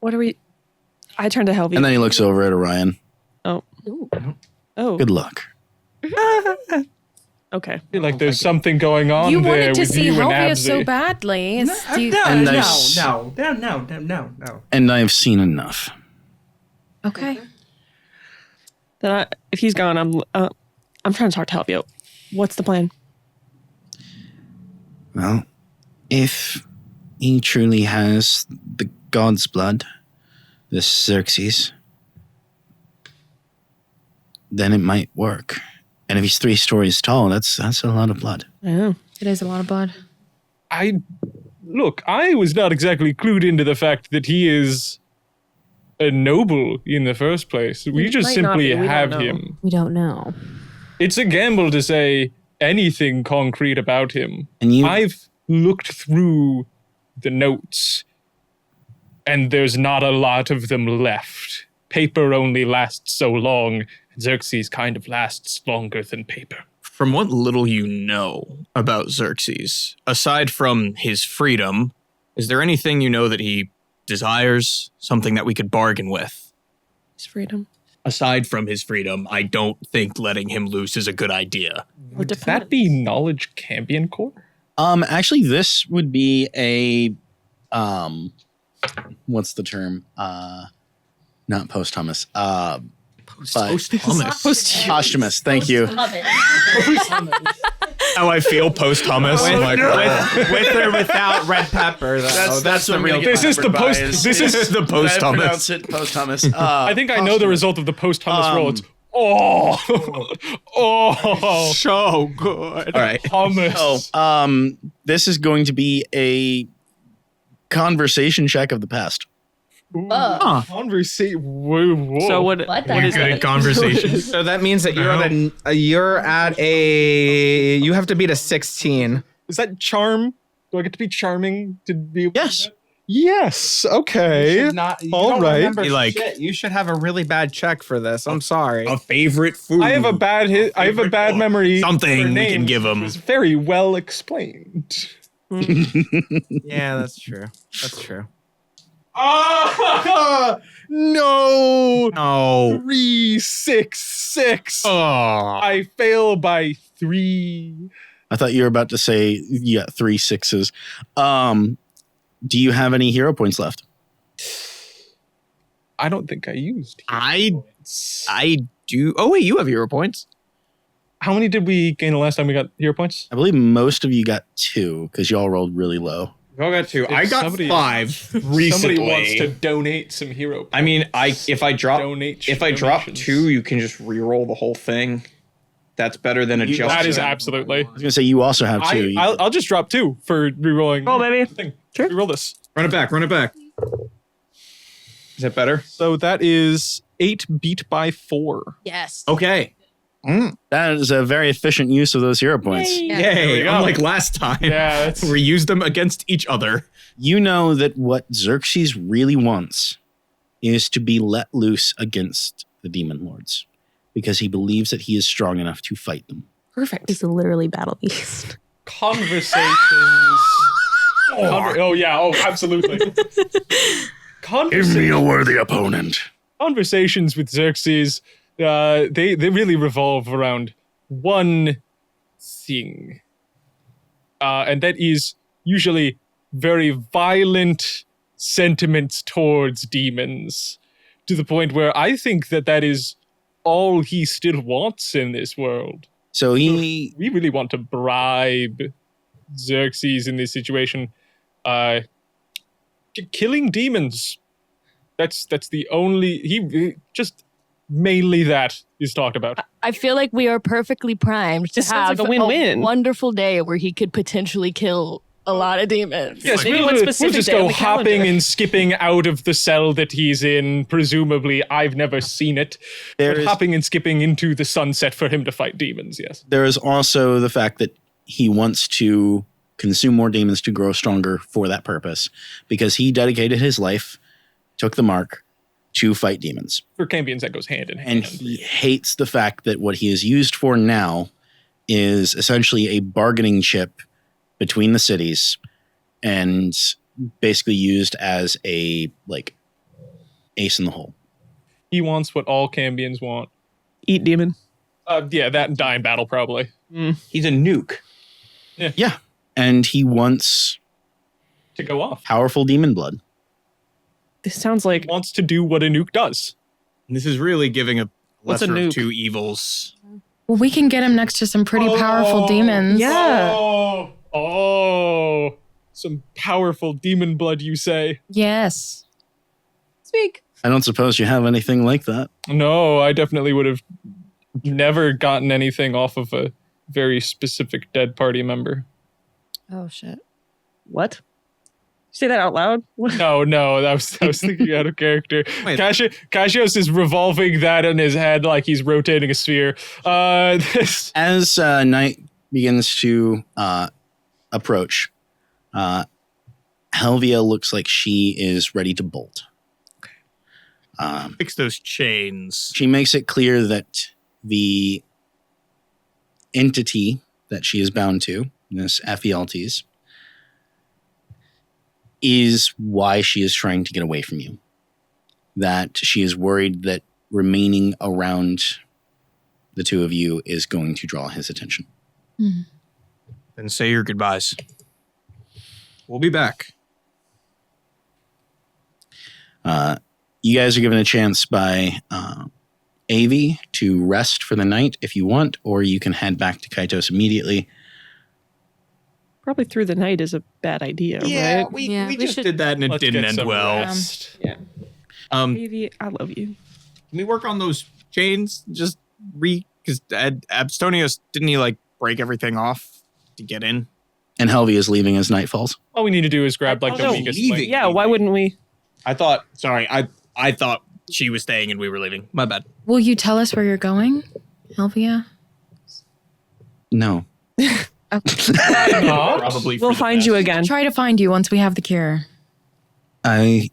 What are we... I turned to Helvey. And then he looks over at Orion. Oh. Good luck. Okay. I feel like there's something going on You there wanted to with see you and Helvia Absy. so badly. No. And I've seen enough. Okay. Then if he's gone, I'm trying to talk to Helvia. What's the plan? Well, if he truly has the god's blood, this Xerxes, then it might work. And if he's 3 stories tall, that's a lot of blood. Yeah. It is a lot of blood. I was not exactly clued into the fact that he is a noble in the first place. We just might not simply be. We don't have know. him. We don't know. It's a gamble to say anything concrete about him. And I've looked through the notes, and there's not a lot of them left. Paper only lasts so long. Xerxes kind of lasts longer than paper. From what little you know about Xerxes, aside from his freedom, is there anything you know that he desires, something that we could bargain with? His freedom. Aside from his freedom, I don't think letting him loose is a good idea. Would that be knowledge Cambion core? Actually, this would be a, what's the term? Not posthumous. Posthumous. Thank you. How I feel post-hummus. With or without red pepper. Though. That's the real. This is the post. This is the post-hummus. Pronounce it posthumous. I think I know the result of the post-hummus roll. It's So good. All right. hummus. So, this is going to be a conversation check of the past. Conversation. Whoa. So what What the is heck? Good at conversations. So that means that you have to beat a 16. Is that charm? Do I get to be charming to be? Yes. Yes. Okay. All right. You should have a really bad check for this. I'm sorry. A favorite food. I have a bad memory. Something for we can names, give him. which was very well explained. Yeah, that's true. That's true. No. No. 3, 6, 6. Oh. I fail by 3. I thought you were about to say, 3 6s. Do you have any hero points left? I don't think I used. I do. Oh, wait, you have hero points. How many did we gain the last time we got hero points? I believe most of you got 2 because you all rolled really low. We all got 2. If I got somebody- 5 recently. Somebody wants to donate some hero points. I mean, if I drop Donations. 2, you can just re-roll the whole thing. That's better than adjusting. That is absolutely. I was going to say, you also have 2. I'll just drop 2 for rerolling. Roll, baby. the thing. Sure. Reroll this. Run it back. Is that better? So that is 8 beat by 4. Yes. Okay. That is a very efficient use of those hero points. There we Yay. go. Unlike last time. Yeah, that's- we used them against each other. You know that what Xerxes really wants is to be let loose against the demon lords because he believes that he is strong enough to fight them. Perfect. It's literally battle beast. Conversations. Absolutely. a worthy opponent. Conversations with Xerxes, they really revolve around one thing. And that is usually very violent sentiments towards demons, to the point where I think that is all he still wants in this world. So he We really want to bribe Xerxes in this situation. Killing demons. That's the only... He just mainly that is talked about. I feel like we are perfectly primed to This sounds have like a win-win. wonderful day where he could potentially kill a lot of demons. Yes, Maybe one we'll specific just day on go the hopping calendar. and skipping out of the cell that he's in. Presumably, I've never seen it. There But is- hopping and skipping into the sunset for him to fight demons, yes. there is also the fact that he wants to consume more demons to grow stronger for that purpose because he dedicated his life, took the mark to fight demons. For Cambions, that goes hand in hand. And he hates the fact that what he is used for now is essentially a bargaining chip between the cities and basically used as a ace in the hole. He wants what all Cambions want. Eat demon. Yeah, that and die in battle, probably. He's a nuke. Yeah. And he wants To go off. powerful demon blood. This sounds like Wants to do what a nuke does. This is really giving a What's a lesser nuke? of 2 evils. Well, we can get him next to some pretty powerful demons. Yeah. Oh, some powerful demon blood, you say? Yes. Speak. I don't suppose you have anything like that. No, I definitely would have never gotten anything off of a very specific dead party member. Oh shit. What? Say that out loud? No, I was thinking out of character. Wait. Kacios is revolving that in his head like he's rotating a sphere. As night begins to approach, Helvia looks like she is ready to bolt. Fix those chains. She makes it clear that the entity that she is bound to, this Ephialtes, is why she is trying to get away from you. That she is worried that remaining around the two of you is going to draw his attention. Then say your goodbyes. We'll be back. You guys are given a chance by Avi to rest for the night if you want, or you can head back to Kacios immediately. Probably through the night is a bad idea, right? we Yeah, we just should- did that and it Let's didn't get end some well. rest. Yeah. Can Baby, I love you. we work on those chains? Just because Abstonius, didn't he like break everything off to get in? And Helvia is leaving as night falls. All we need to do is grab like the No, weakest leaving. link. Yeah, why wouldn't we? I thought she was staying and we were leaving. My bad. Will you tell us where you're going, Helvia? No. Probably. We'll find you again. Try to find you once we have the cure. I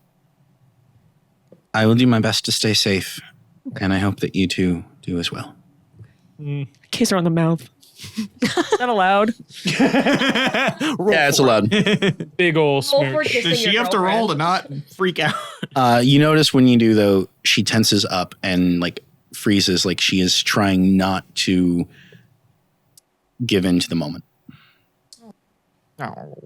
will do my best to stay safe, and I hope that you two do as well. Kiss her on the mouth. Is that allowed? Yeah, it's allowed. Big ol' smooch. Does she have to roll to not freak out? You notice when you do, though, she tenses up and like freezes, like she is trying not to give in to the moment. No.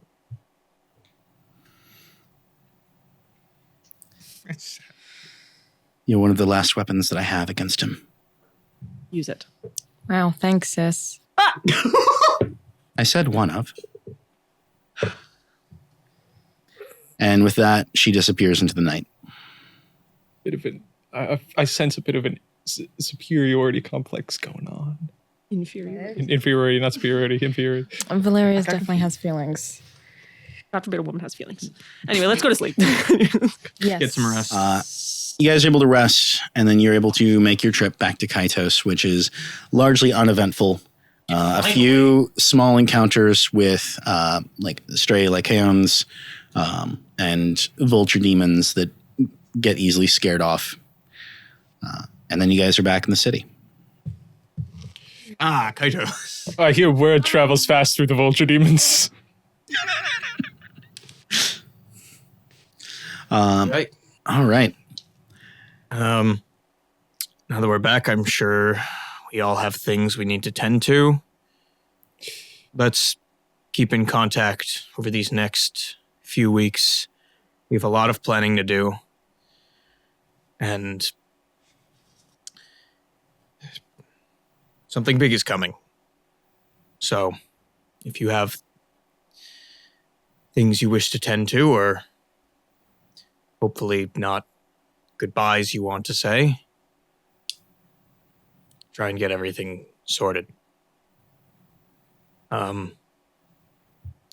You're one of the last weapons that I have against him. Use it. Wow, thanks, sis. I said one of. And with that, she disappears into the night. Bit of an, I sense a bit of an superiority complex going on. Inferior. Inferiority, not superiority. Inferiority. Valeria definitely has feelings. God forbid a woman has feelings. Anyway, let's go to sleep. Yes. Get some rest. You guys are able to rest, and then you're able to make your trip back to Kacios, which is largely uneventful. A few small encounters with like stray lycaons and vulture demons that get easily scared off. And then you guys are back in the city. Kaito. I hear word travels fast through the vulture demons. Right. All right. Now that we're back, I'm sure we all have things we need to tend to. Let's keep in contact over these next few weeks. We have a lot of planning to do. And something big is coming. So if you have things you wish to tend to, or hopefully not goodbyes you want to say, try and get everything sorted.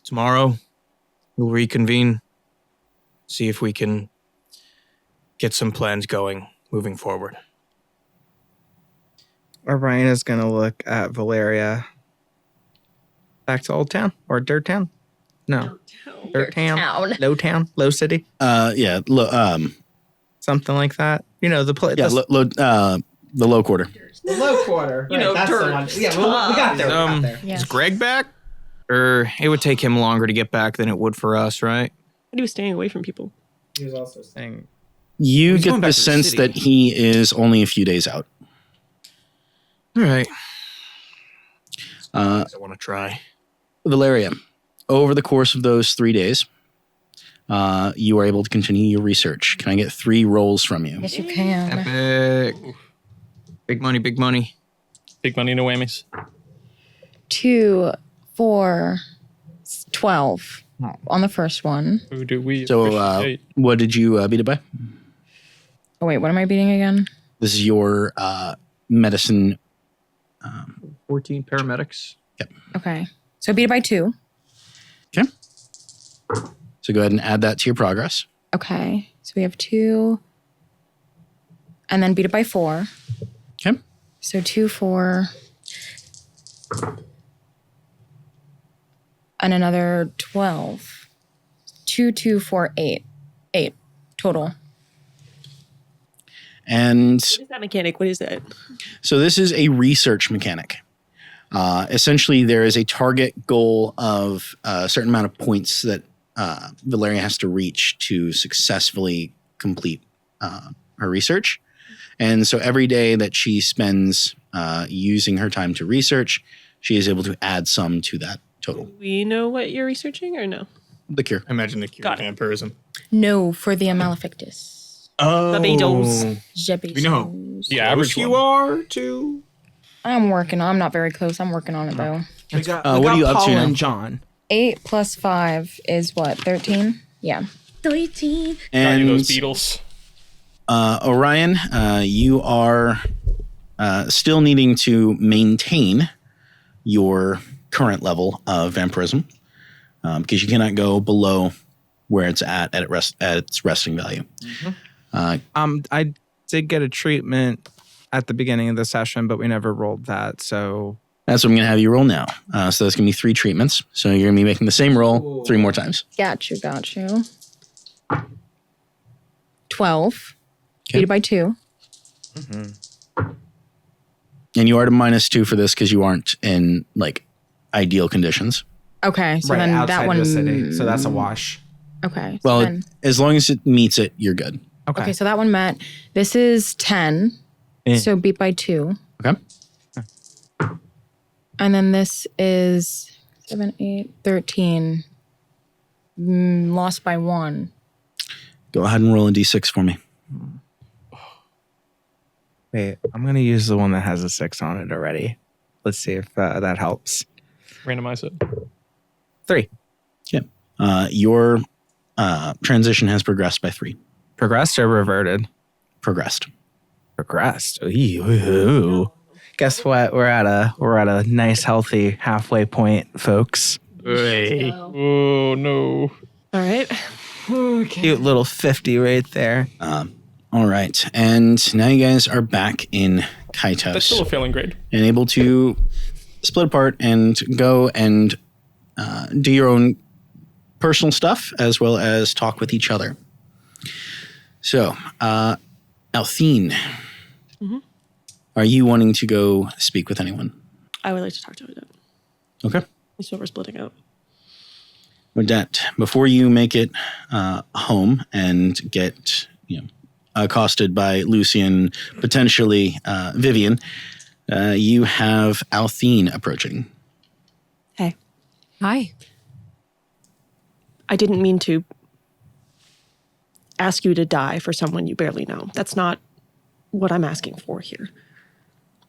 Tomorrow, we'll reconvene, see if we can get some plans going moving forward. Orion is going to look at Valeria. Back to Old Town or Dirt Town? No. Dirt Town. Low Town. Low City. Yeah. Something like that. You know, the place. Yeah. The low quarter. The low quarter. You know, that's dirt. the one. Yeah, we got there. We got there. Yes. Is Greg back? Or it would take him longer to get back than it would for us, right? He was staying away from people. He was also saying. You He's get going the back to the sense city. that he is only a few days out. All right. Uh, I want to try. Valeria, over the course of those 3 days, you are able to continue your research. Can I get 3 rolls from you? Yes, you can. Epic. Big money, big money. Big money, no whammies. 2, 4, 12 on the first one. Who do we So, appreciate? what did you beat it by? Oh, wait, what am I beating again? This is your medicine 14 paramedics. Okay. So beat it by 2. Okay. So go ahead and add that to your progress. Okay. So we have 2. And then beat it by 4. Okay. So 2, 4. And another 12. 2, 2, 4, 8. 8 total. And What is that mechanic? What is that? so this is a research mechanic. Essentially, there is a target goal of a certain amount of points that Valeria has to reach to successfully complete her research. And so every day that she spends using her time to research, she is able to add some to that total. We know what you're researching or no? The cure. I imagine the cure Got of it. vampirism. No, for the Malefictus. Oh. Barbados. We know. The average Close you one. are to. I'm working on. I'm not very close. I'm working on it though. We got, what are you up to Paul now? and John. 8 plus 5 is what? 13? Yeah. 13. Got you And those beetles. Orion, you are still needing to maintain your current level of vampirism because you cannot go below where it's at its resting value. I did get a treatment at the beginning of the session, but we never rolled that. So That's what I'm going to have you roll now. So that's going to be 3 treatments. So you're going to be making the same roll 3 more times. Got you. 12. Okay. Beat it by 2. And you are to -2 for this because you aren't in like ideal conditions. Okay. So right then outside that one. of the city. So that's a wash. Okay. Well, So then, as long as it meets it, you're good. okay. So that one met. This is 10. Eh. So beat by 2. Okay. And then this is 7, 8, 13. Lost by 1. Go ahead and roll a d6 for me. Wait, I'm going to use the one that has a 6 on it already. Let's see if that helps. Randomize it. 3. Your transition has progressed by 3. Progressed or reverted? Progressed. Progressed. Ooh. Guess what? We're at a nice healthy halfway point, folks. Oh no. All right. Cute little 50 right there. All right. And now you guys are back in That's still a Kaitos failing grade. and able to split apart and go and do your own personal stuff as well as talk with each other. So, Althine, are you wanting to go speak with anyone? I would like to talk to Odette. Okay. That's what we're splitting up. Odette, before you make it home and get accosted by Lucian, potentially Vivian, you have Althine approaching. Hey, Hi. I didn't mean to ask you to die for someone you barely know. That's not what I'm asking for here.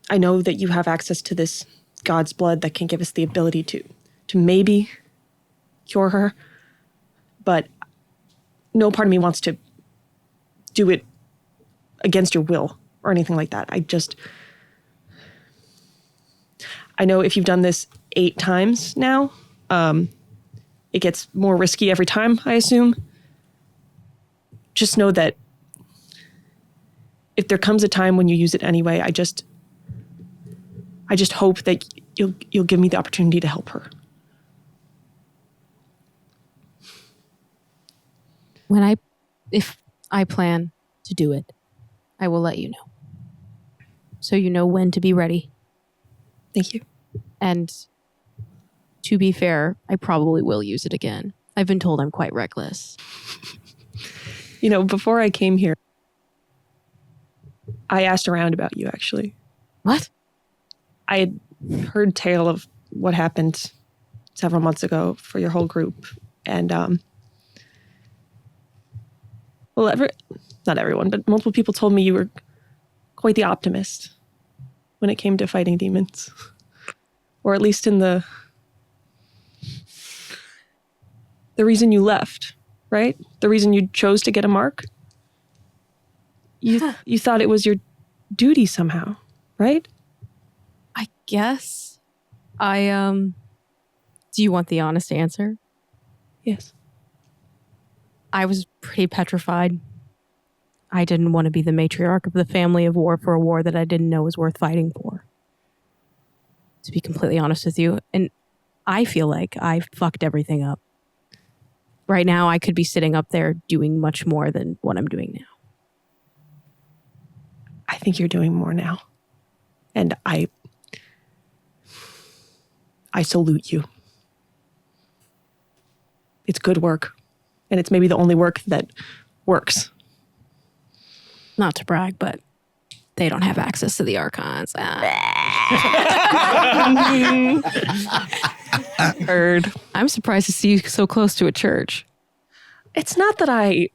I know that you have access to this God's blood that can give us the ability to maybe cure her, but no part of me wants to do it against your will or anything like that. I know if you've done this 8 times now, it gets more risky every time, I assume. Just know that if there comes a time when you use it anyway, I just hope that you'll give me the opportunity to help her. If I plan to do it, I will let you know. So you know when to be ready. Thank you. And to be fair, I probably will use it again. I've been told I'm quite reckless. You know, before I came here, I asked around about you, actually. What? I had heard tale of what happened several months ago for your whole group. And, well, not everyone, but multiple people told me you were quite the optimist when it came to fighting demons. Or at least in the reason you left, right? The reason you chose to get a mark? You thought it was your duty somehow, right? guess do you want the honest answer? Yes. I was pretty petrified. I didn't want to be the matriarch of the family of war for a war that I didn't know was worth fighting for. To be completely honest with you. And I feel like I fucked everything up. Right now, I could be sitting up there doing much more than what I'm doing now. I think you're doing more now. And I salute you. It's good work. And it's maybe the only work that works. Not to brag, but they don't have access to the archons. Heard. I'm surprised to see you so close to a church. It's not that I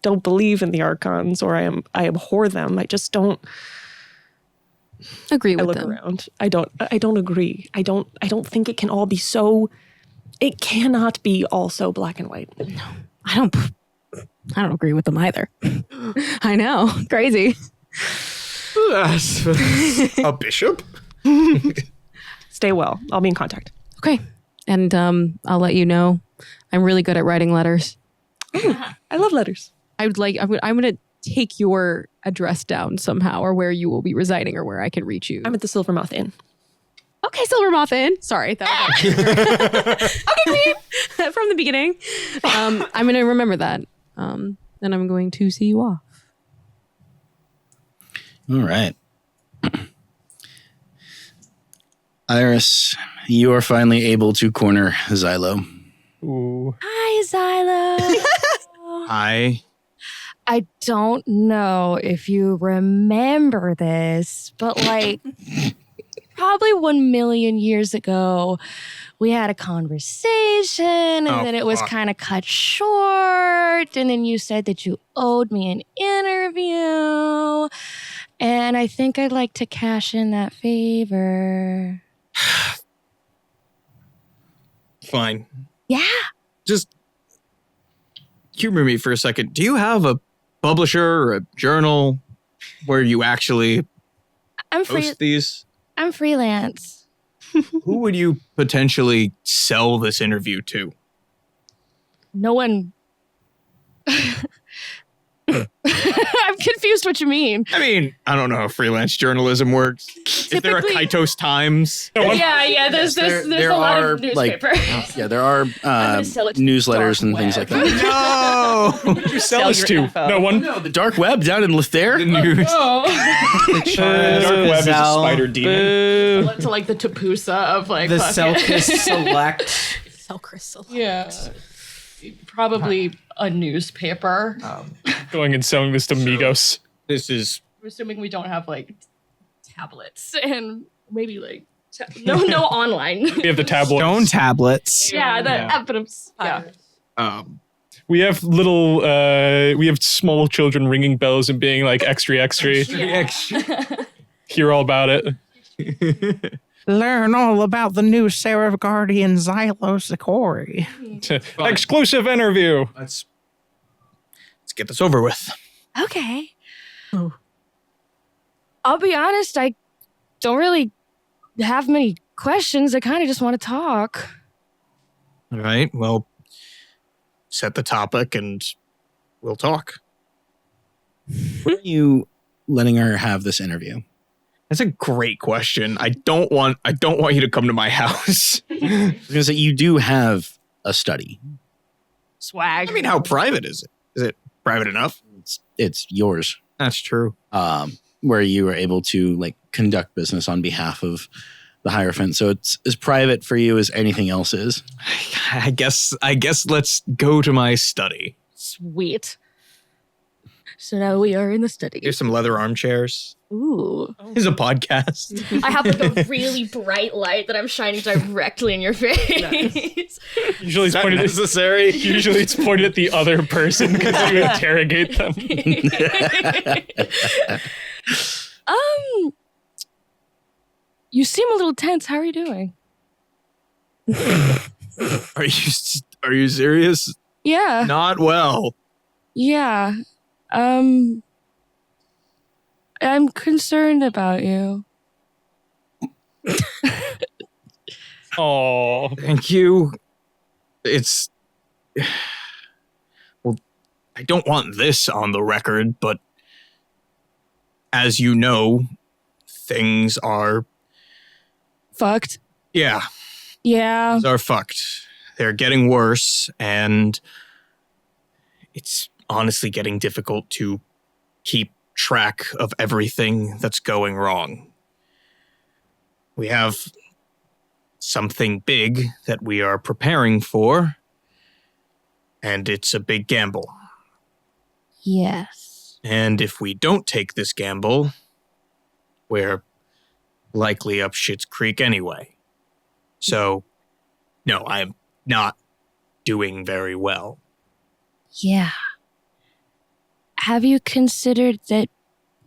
don't believe in the archons or I abhor them. I just don't Agree with look them. around. I don't agree. I don't think it can all be so. It cannot be all so black and white. I don't agree with them either. I know. Crazy. A bishop? Stay well. I'll be in contact. Okay. And I'll let you know. I'm really good at writing letters. I love letters. I'm going to take your address down somehow, or where you will be residing, or where I can reach you. I'm at the Silvermouth Inn. Okay, Silvermouth Inn. Sorry. That was okay, Queen. From the beginning. I'm going to remember that. And I'm going to see you off. All right. Iris, you are finally able to corner Xylo. Ooh. Hi, Xylo. I don't know if you remember this, but like probably 1 million years ago, we had a conversation and then it was kind of cut short. And then you said that you owed me an interview. And I think I'd like to cash in that favor. Fine. Yeah. Just humor me for a second. Do you have a publisher or a journal where you actually post these? I'm freelance. Who would you potentially sell this interview to? No one. I'm confused what you mean. I mean, I don't know how freelance journalism works. Is there a Kacios Times? Yeah. There's a lot of newspaper. There are sell it to newsletters the and dark things web. like that. No! Who did you sell this to? No one. No, the dark web down in Lothair. The news. The dark web is a spider demon. To like the Tapusa of like The fucking- Selkis Select. Selkris. Yeah. Probably a newspaper. Going and selling this to Migos. This is I'm assuming we don't have like tablets and maybe like no online. We have the tabloids. Stone tablets. Yeah, Yeah. yeah. We have we have small children ringing bells and being like extra. Hear all about it. Learn all about the new Seraph Guardian Xylo Sikori. Exclusive interview. let's get this over with. Okay. I'll be honest, I don't really have many questions. I kind of just want to talk. All right. Well, set the topic and we'll talk. Why are you letting her have this interview? That's a great question. I don't want you to come to my house. Because you do have a study. Swag. I mean, how private is it? Is it private enough? It's yours. That's true. Where you are able to like conduct business on behalf of the Hierophant. So it's as private for you as anything else is. I guess let's go to my study. Sweet. So now we are in the study. Here's some leather armchairs. Ooh. Here's a podcast. I have like a really bright light that I'm shining directly in your face. Usually Is it's that pointed necessary? Usually it's pointed at the other person because you interrogate them. You seem a little tense. How are you doing? Are you serious? Yeah. Not well. Yeah. I'm concerned about you. Oh, Thank you. It's... Well, I don't want this on the record, but as you know, things are... Fucked. Yeah, Yeah. things are fucked. They're getting worse, and it's honestly getting difficult to keep track of everything that's going wrong. We have something big that we are preparing for, and it's a big gamble. Yes. And if we don't take this gamble, we're likely up shit's creek anyway. So, no, I'm not doing very well. Yeah. Have you considered that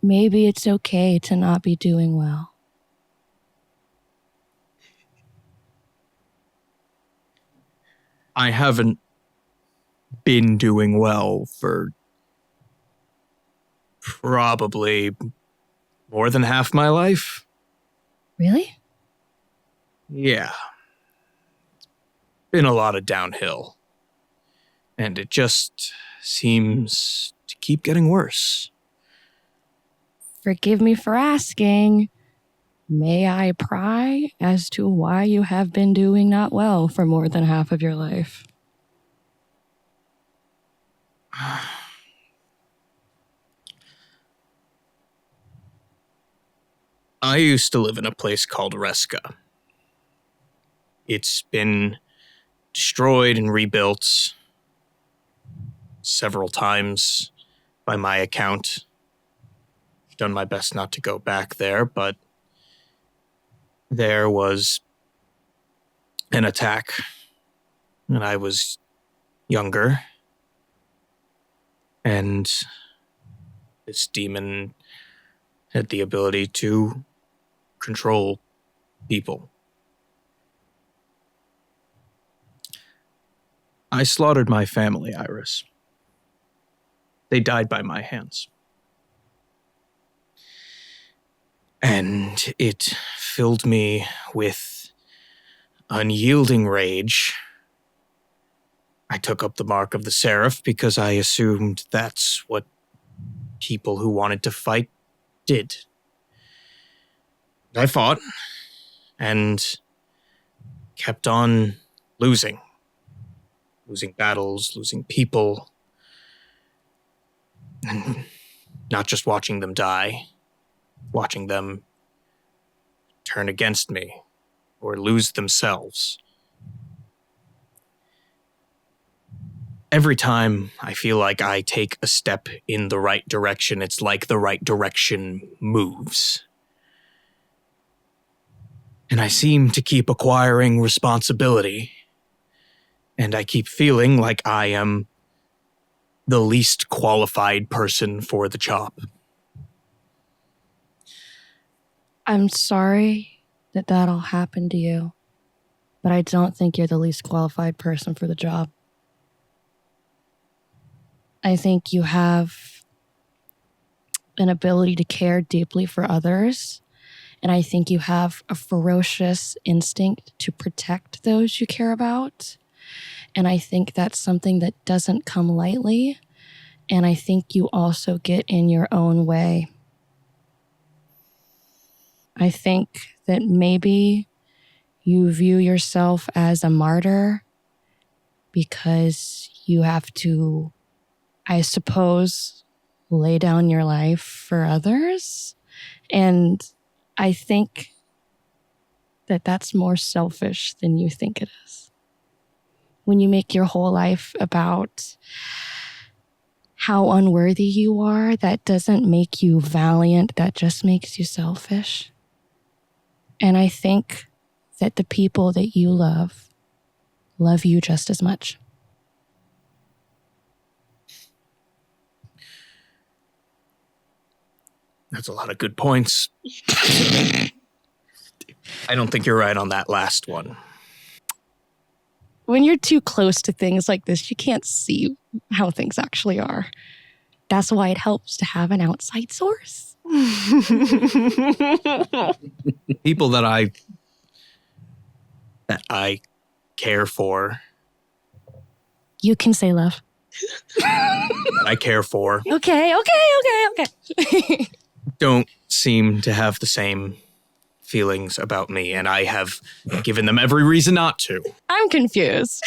maybe it's okay to not be doing well? I haven't been doing well for probably more than half my life. Really? Yeah. Been a lot of downhill. And it just seems to keep getting worse. Forgive me for asking. May I pry as to why you have been doing not well for more than half of your life? I used to live in a place called Reska. It's been destroyed and rebuilt several times by my account. I've done my best not to go back there, but there was an attack when I was younger, and this demon had the ability to control people. I slaughtered my family, Iris. They died by my hands. And it filled me with unyielding rage. I took up the mark of the Seraph because I assumed that's what people who wanted to fight did. I fought and kept on losing. Losing battles, losing people. And not just watching them die, watching them turn against me or lose themselves. Every time I feel like I take a step in the right direction, it's like the right direction moves. And I seem to keep acquiring responsibility. And I keep feeling like I am the least qualified person for the job. I'm sorry that all happened to you, but I don't think you're the least qualified person for the job. I think you have an ability to care deeply for others, and I think you have a ferocious instinct to protect those you care about. And I think that's something that doesn't come lightly. And I think you also get in your own way. I think that maybe you view yourself as a martyr because you have to, I suppose, lay down your life for others. And I think that that's more selfish than you think it is. When you make your whole life about how unworthy you are, that doesn't make you valiant, that just makes you selfish. And I think that the people that you love you just as much. That's a lot of good points. I don't think you're right on that last one. When you're too close to things like this, you can't see how things actually are. That's why it helps to have an outside source. People that that I care for, You can say love. that I care for, Okay. don't seem to have the same feelings about me, and I have given them every reason not to. I'm confused.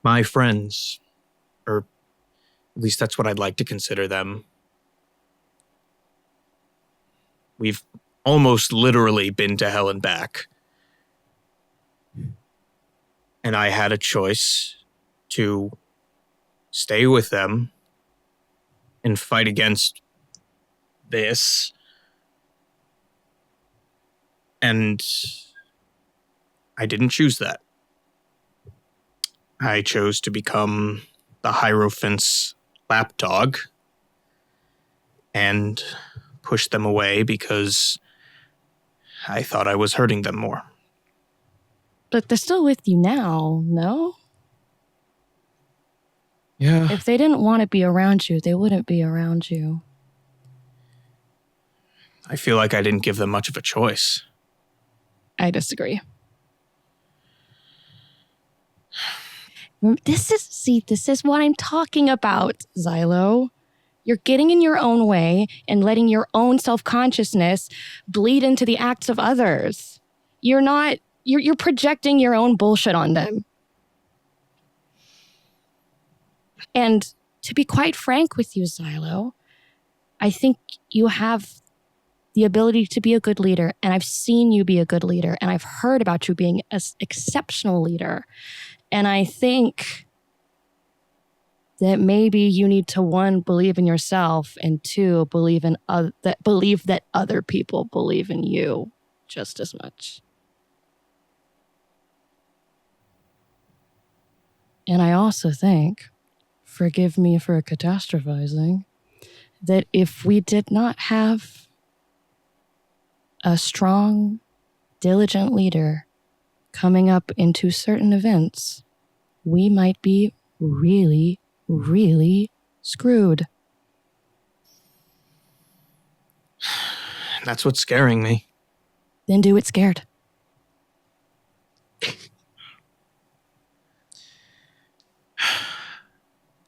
My friends, or at least that's what I'd like to consider them, we've almost literally been to hell and back. And I had a choice to stay with them and fight against this. And I didn't choose that. I chose to become the Hierophant's lapdog and push them away because I thought I was hurting them more. But they're still with you now, no? Yeah. If they didn't want to be around you, they wouldn't be around you. I feel like I didn't give them much of a choice. I disagree. This is what I'm talking about, Xylo. You're getting in your own way and letting your own self-consciousness bleed into the acts of others. You're projecting your own bullshit on them. And to be quite frank with you, Xylo, I think you have the ability to be a good leader, and I've seen you be a good leader, and I've heard about you being an exceptional leader. And I think that maybe you need to, one, believe in yourself, and two, believe that other people believe in you just as much. And I also think, forgive me for catastrophizing, that if we did not have a strong, diligent leader coming up into certain events, we might be really, really screwed. That's what's scaring me. Then do it scared.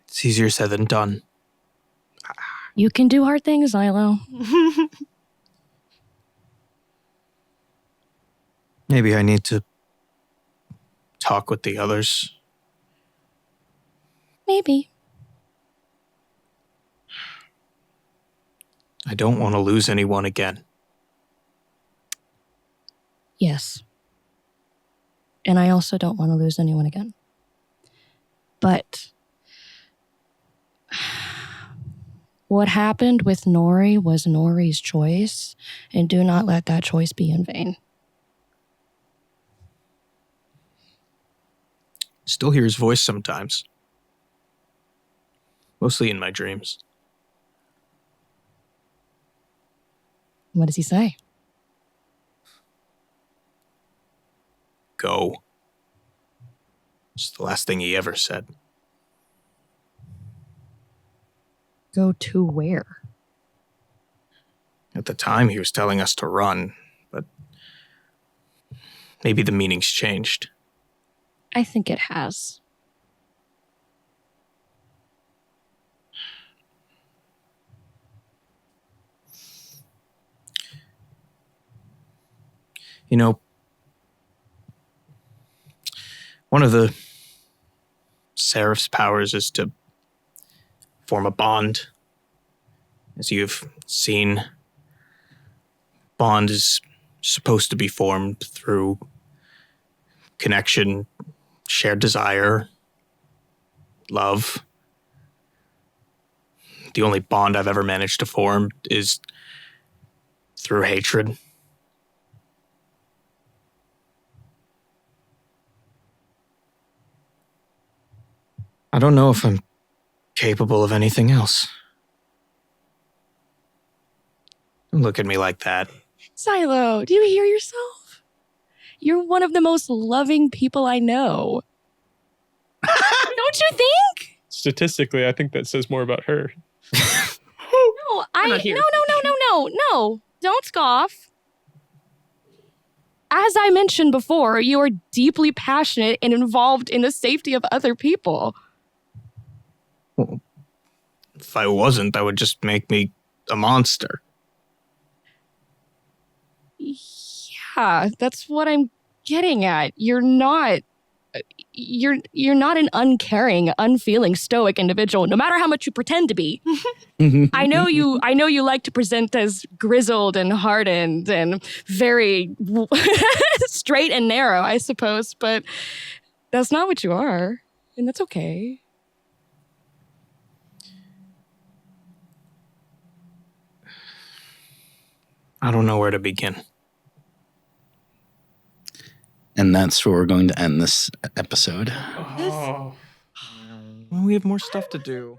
It's easier said than done. You can do hard things, Xylo. Maybe I need to talk with the others. Maybe. I don't want to lose anyone again. Yes. And I also don't want to lose anyone again. But what happened with Nori was Nori's choice, and do not let that choice be in vain. Still hear his voice sometimes. Mostly in my dreams. What does he say? Go. It's the last thing he ever said. Go to where? At the time, he was telling us to run, but maybe the meaning's changed. I think it has. You know, one of the Seraph's powers is to form a bond. As you've seen, bond is supposed to be formed through connection, shared desire, love. The only bond I've ever managed to form is through hatred. I don't know if I'm capable of anything else. Don't look at me like that. Xylo, do you hear yourself? You're one of the most loving people I know. Don't you think? Statistically, I think that says more about her. No, not here. No. Don't scoff. as I mentioned before, you are deeply passionate and involved in the safety of other people. If I wasn't, that would just make me a monster. Yeah, that's what I'm getting at. You're not an uncaring, unfeeling, stoic individual, no matter how much you pretend to be. I know you like to present as grizzled and hardened and very straight and narrow, I suppose, but that's not what you are, and that's okay. I don't know where to begin. And that's where we're going to end this episode. Oh. Well, we have more stuff to do.